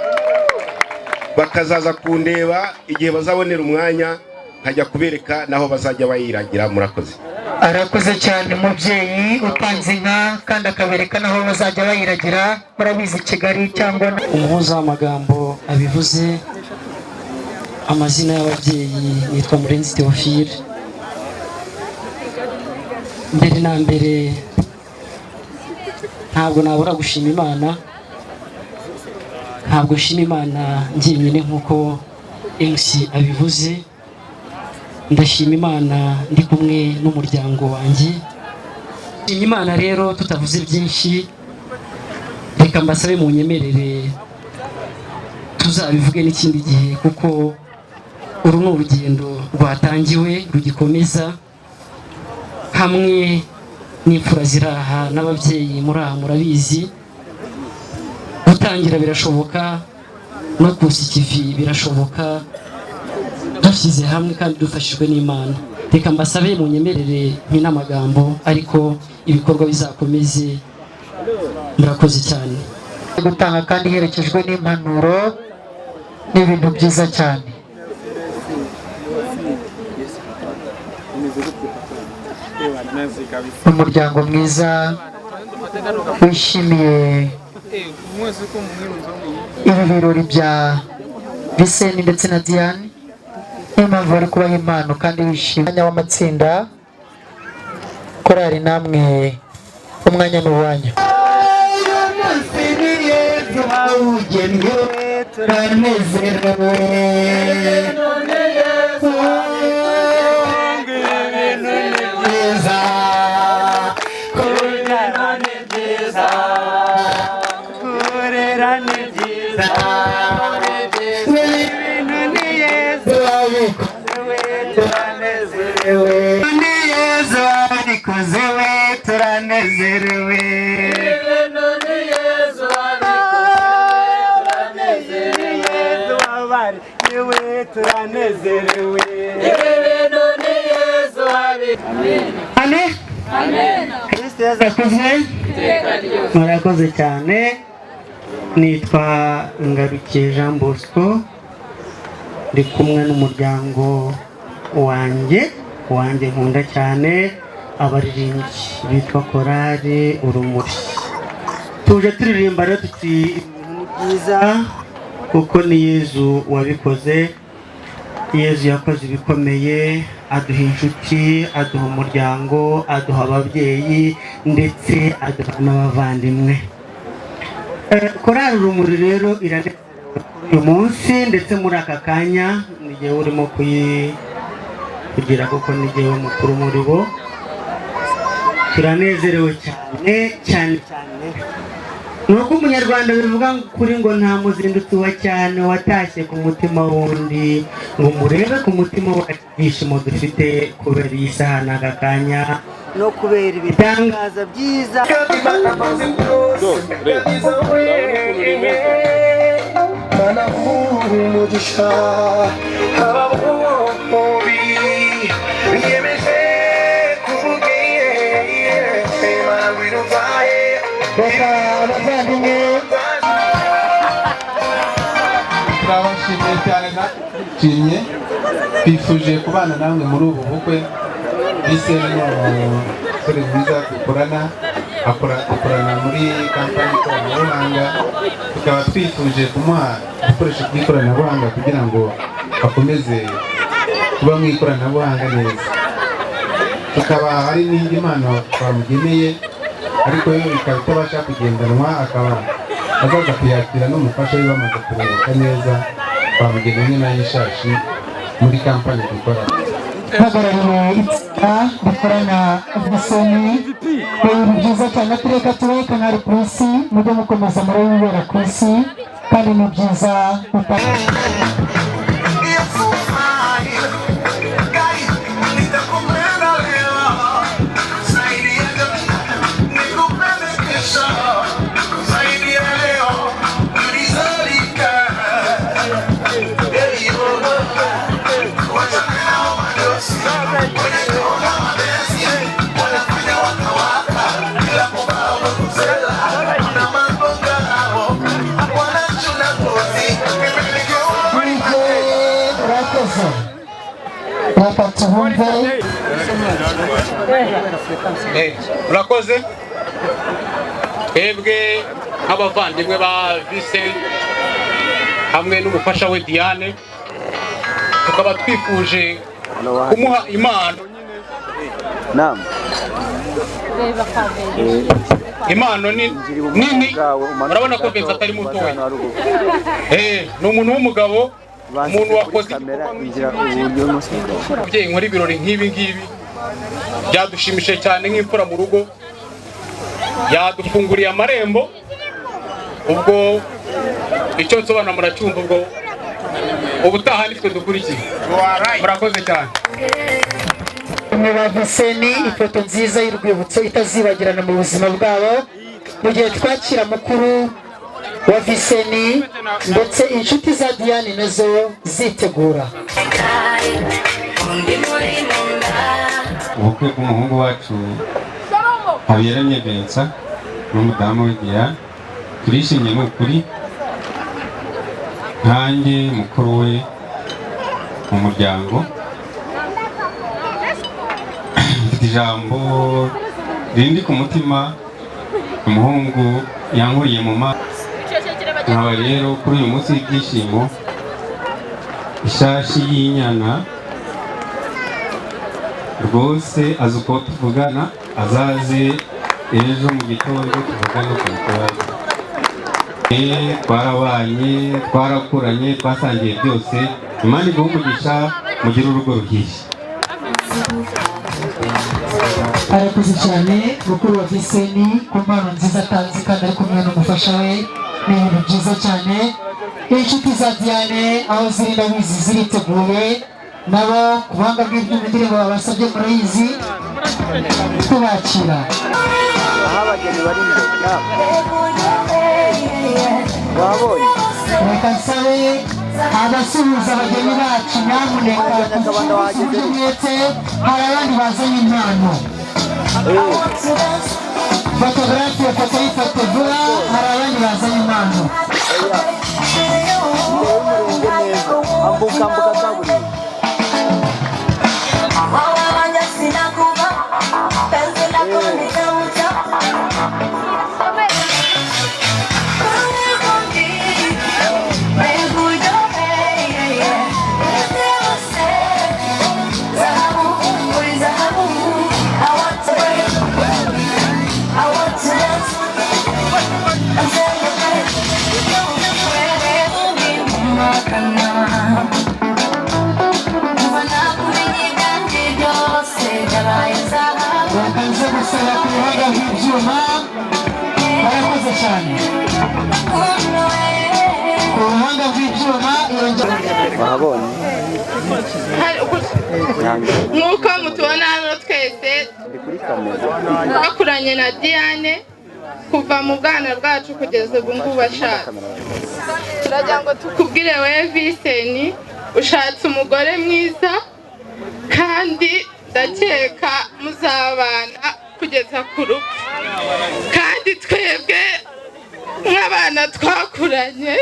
[SPEAKER 14] bakazaza kundeba igihe bazabonera umwanya nkajya kubereka naho bazajya bayiragira. Murakoze.
[SPEAKER 7] Arakoze cyane umubyeyi utanze inka kandi akabereka naho bazajya bayiragira. Murabizi Kigali cyangwa
[SPEAKER 15] umuhuza w'amagambo abivuze. Amazina y'ababyeyi nitwa Murenzi Theophile. Mbere na mbere ntabwo nabura gushima Imana, ntabwo nshima Imana njyenyine nk'uko MC abivuze. Ndashima Imana ndi kumwe n'umuryango wanjye. Nshima Imana rero tutavuze byinshi, reka mbasabe mu nyemerere tuzabivuge n'ikindi gihe kuko uru ni urugendo rwatangiwe rugikomeza hamwe n'imfura ziraha n'ababyeyi muraha murabizi. Gutangira birashoboka no kusa ikivi birashoboka dushyize hamwe kandi dufashijwe n'Imana. Reka mbasabe mu nyemerere n'amagambo ariko ibikorwa bizakomeze. Murakoze cyane.
[SPEAKER 7] Gutanga kandi herekejwe n'impanuro n'ibintu byiza cyane. Umuryango mwiza wishimiye ibi birori bya Biseni ndetse na Diane. Niyo mpamvu bari kubaha impano kandi wishimiye umwanya w'amatsinda. Korali namwe umwanya n'uwanyu. Turanezerewe
[SPEAKER 16] turanezerewe
[SPEAKER 7] Amen. Kristo yazakuze. Murakoze cyane. Nitwa Ngarukiye Jean Bosco. Ndi kumwe n'umuryango wanjye nkunda cyane, abaririmbyi bitwa Korali Urumuri. Tuje turirimba rero tuti ibintu byiza kuko ni Yezu wabikoze. Yezu yakoze ibikomeye, aduha inshuti, aduha umuryango, aduha ababyeyi ndetse aduha n'abavandimwe. Korali Urumuri rero iranezerewe uyu munsi ndetse muri aka kanya nigiye urimo kugira kuko nigiye mukuru muri bo. Turanezerewe cyane. Nuko umunyarwanda bivuga kuri ngo nta muzindutsi wa cyane watashye ku mutima wundi, ngo murebe ku mutima wacu ibyishimo dufite kubera iyi saha n'aka kanya no kubera ibitangaza byiza.
[SPEAKER 12] umugisha ababubi biyemeje kubugiye marangwiruvaye
[SPEAKER 7] reka abavandimwe
[SPEAKER 4] turabashimiye cyane nashimye twifuje kubana namwe muri ubu bukwe. Bise n'umusore mwiza dukorana akorana muri kampani y'ikoranabuhanga, tukaba twifuje kumuha ibikoresho by'ikoranabuhanga kugira ngo akomeze kuba mu ikoranabuhanga neza. Tukaba hari n'indi mpano twamugeneye ariko yo ikaba itabasha kugendanwa, akaba azaza kuyakira n'umufasha we bamaze kuruhuka neza. Twamugeneye n'ay'ishashi muri kampani dukorana.
[SPEAKER 7] hagarariwe itsinda dukorana ubusoni. Ibintu byiza cyane tureka tube Kanari ku isi, mujye mukomeza muri wibera ku isi kandi ni byiza
[SPEAKER 4] Urakoze. Twebwe nk'abavandimwe ba Vincent hamwe n'umufasha we Diane tukaba twifuje kumuha impano. Impano nini, urabona ko Vincent atari mutoya. Ni umuntu w'umugabo, umuntu wakoze umubyeyi nkora ibirori nk'ibi ngibi byadushimishije cyane nk'imfura mu rugo. Yadufunguriye amarembo, ubwo icyo nsobanura muracyumva. Ubwo ubutaha nitwe dukurikiye. Murakoze cyane.
[SPEAKER 7] Mubavuseni ifoto nziza y'urwibutso itazibagirana mu buzima bwabo mu gihe twakira mukuru wa Viseni ndetse inshuti za Diane nazo zitegura.
[SPEAKER 17] Ubukwe bw'umuhungu wacu Habiyaremye Vincent n'umudamu we Diane turishimye n'ukuri. Nkanjye mukuru we mu muryango mfite ijambo rindi ku mutima. Umuhungu yankuriye mu maso, nkaba rero kuri uyu munsi w'ibyishimo ishashi y'inyana rwose azi uko tuvugana, azaze ejo mu gitondo tuvugane ku bikorwa. Twarabanye, twarakuranye, twasangiye byose. Imana iguhe umugisha, mugire urugo ruhishye.
[SPEAKER 7] Arakoze cyane mukuru wa Viseni ku mpano nziza atanze kandi ari kumwe n'umufasha we. Ni ibintu byiza cyane. Inshuti za Diane aho ziri ndabizi ziriteguye nabo ku buhanga bw'iby'imidirimbo babasabye murayizi kubakira.
[SPEAKER 16] aho abageni bari imbere wabonye
[SPEAKER 7] Reka nsabe abasuhuza abageni bacu nyamuneka tujye mwete hari abandi bazanye impano fotogarafi ya foto y'ifate vuba hari abandi bazanye impano
[SPEAKER 16] ambuka kaburimbo
[SPEAKER 7] bakanze gusaba ku ruhanga rw'ibyuma barakoze cyane ku ruhanga rw'ibyuma
[SPEAKER 18] nk'uko mutubona hano twese twakuranye na Diane kuva mu bwana bwacu kugeza ubu ngubu ashaka turagira ngo tukubwire we Viseni ushatse umugore mwiza kandi ndakeka muzabana kugeza ku rupfu kandi twebwe nk'abana twakuranye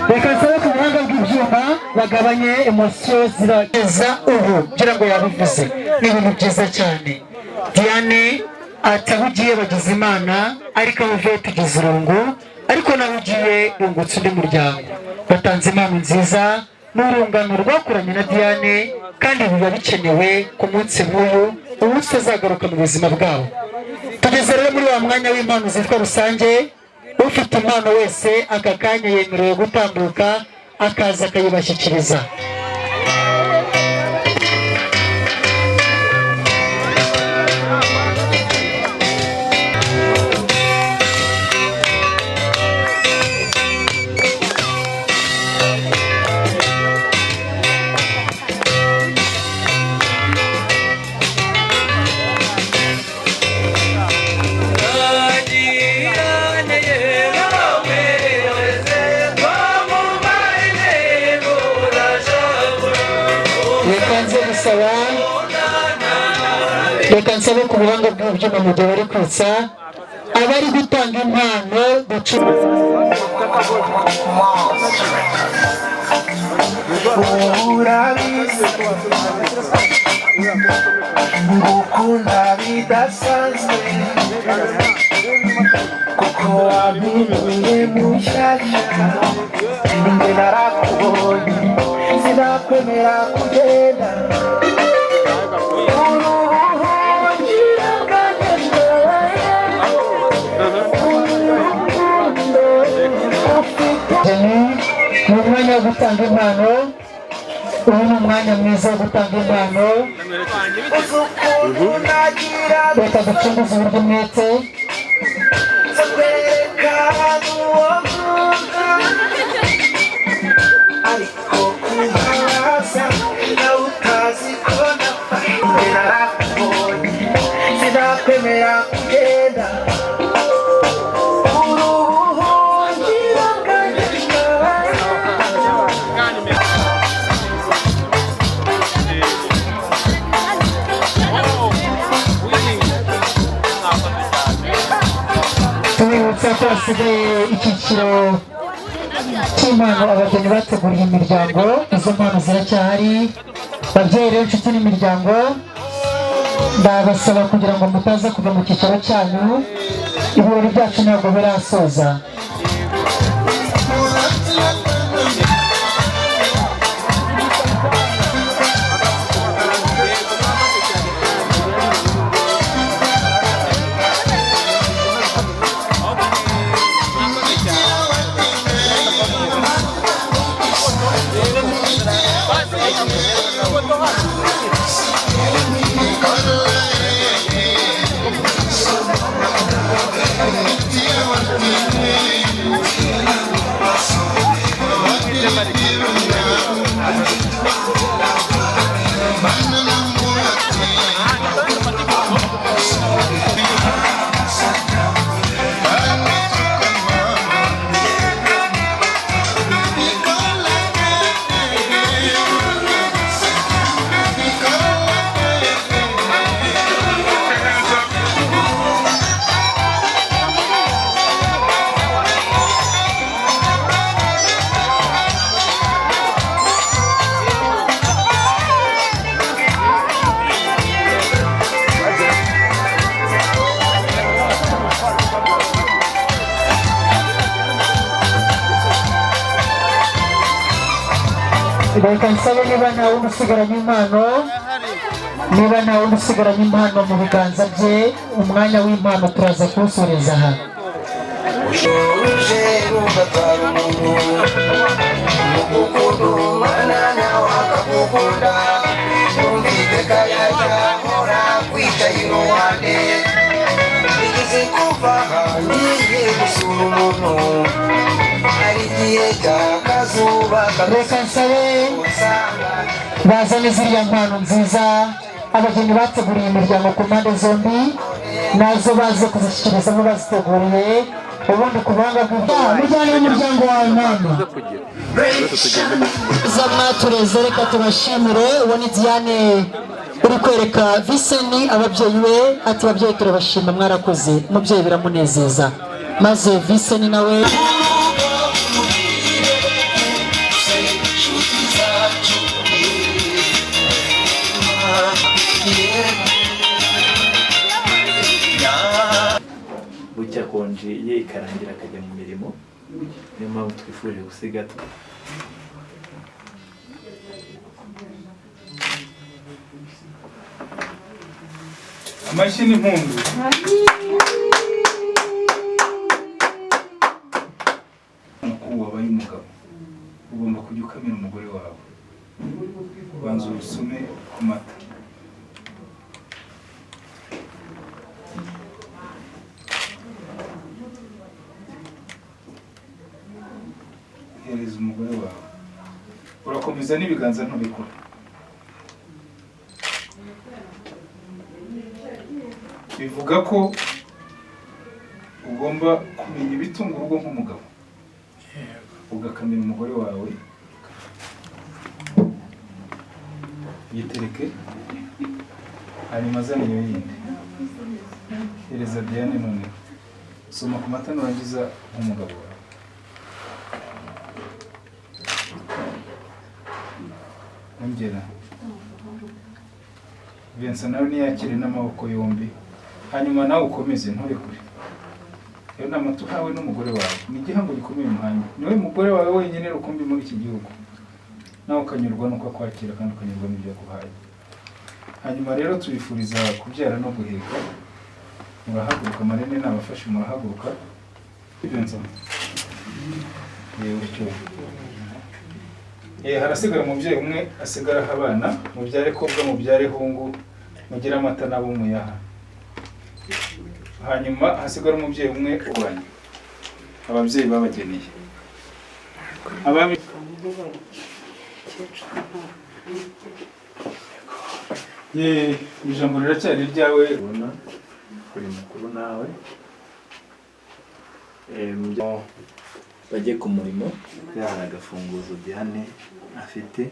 [SPEAKER 7] reka nsabe ku buhanga bw'ibyuma bagabanye emosiyo zirageza ubu kugira ngo yabivuze ni ibintu byiza cyane. Diane atabugiye bagize Imana ariko abuvuye tugize irungu ariko nawe ugiye yungutse undi muryango batanze impano nziza n'urungano rwakuranye na Diane kandi biba bikenewe ku munsi nk'uyu umunsi utazagaruka mu buzima bwabo. Tugeze rero muri wa mwanya w'impano zitwa rusange. Ufite impano wese aka kanya yemerewe gutambuka akaza akayibashyikiriza. Reka nsabe ku buhanga bw'ibyuma mu gihe bari kwitsa abari gutanga impano
[SPEAKER 12] ngukunda bidasanzwe kuko wabimenye mushyashya njye narakubonye sinakwemera kugenda
[SPEAKER 7] ni umwanya wo gutanga impano. Ubu ni umwanya mwiza wo gutanga impano. Reka ducunguze uburyo umwete.
[SPEAKER 12] ariko kuhaza nawe utazi ko nafashe narakubonye sinakwemera kugenda
[SPEAKER 7] tubibutsa ko hasigaye icyiciro cy'impano abageni bateguriye imiryango. Izo mpano ziracyahari. Babyeyi rero inshuti n'imiryango ndabasaba kugira ngo mutaza kuva mu cyicaro cyanyu, ibirori byacu ntabwo birasoza.
[SPEAKER 12] Yeah.
[SPEAKER 7] reka nsabe niba nta wundi usigaranye impano, niba nta wundi usigaranye impano mu biganza bye, umwanya w'impano turaza kuwusoreza aha.
[SPEAKER 10] uje ugatwara umuntu mugukunda umwana nawe akagukunda yumviteka yajya ahora kwicaye iruhande bigeze kuva ngiye gusura umuntu hari igihe cy'akazuba
[SPEAKER 7] reka nsabe bazane ziriya mpano nziza abageni bateguriye imiryango ku mpande zombi nazo baze kuzishyikirizamo baziteguriye ubundi ku buhanga mujyane n'umuryango wawe mwana z'amatureze. Reka tubashimire. uwo ni Diane uri kwereka Viseni ababyeyi be ati babyeyi turabashima mwarakoze, umubyeyi biramunezeza, maze Viseni nawe
[SPEAKER 9] bucya konje ye ikarangira akajya mu mirimo, niyo mpamvu twifuje gusiga
[SPEAKER 8] amashyi n'impundu. Uko wabaye umugabo ugomba kujya ukamira umugore wawe, ubanza urusume ku mata. Hereza umugore wawe, urakomeza n'ibiganza ntubikora. Bivuga ko ugomba kumenya ibitunga urugo nk'umugabo, ugakamira umugore wawe, yitereke, hanyuma azana iyo yindi. Hereza Diane noneho, soma ku mata nurangiza nk'umugabo wawe. Ongera Vincent nawe niyakire n'amaboko yombi, hanyuma nawe ukomeze nturekure. Iyo nama tuhawe n'umugore wawe ni igihango gikomeye umuhanya, niwe mugore wawe wenyine rukumbi muri iki gihugu, nawe ukanyurwa nuko akwakira kandi ukanyurwa n'ibyo aguhaye. Hanyuma rero tubifuriza kubyara no guheka. Murahaguruka, Marene nabafashe, murahaguruka. Vincent harasigara umubyeyi umwe asigaraho abana, mubyare kobwa mubyare hungu, mugire amata nabo muyaha. Hanyuma hasigara umubyeyi umwe uwanyu, ababyeyi babageneye. Abami ijambo riracyari ryawe.
[SPEAKER 9] kuri mukuru nawe bajye ku murimo, hari agafunguzo Diane afite,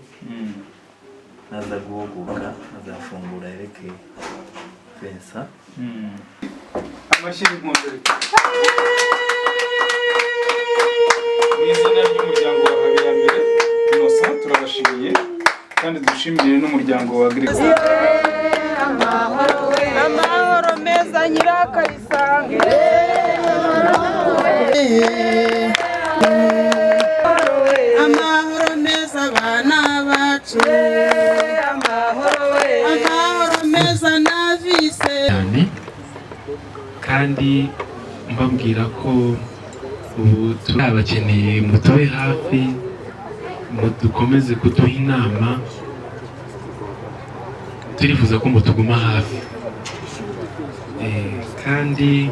[SPEAKER 9] naza guhuguka azafungura yereke Vincent.
[SPEAKER 8] Amashyi y'impundu. N'izina ry'umuryango wa Habiyambere Innocent turabashimiye kandi dushimire n'umuryango wa Gregory.
[SPEAKER 2] Amahoro meza Nyirakayisange.
[SPEAKER 19] Amahoro meza abana bacu. Amahoro meza na Viseni.
[SPEAKER 20] Kandi mbabwira ko ubu turabakeneye, mutube hafi, dukomeze kuduha inama, turifuza ko mutuguma hafi kandi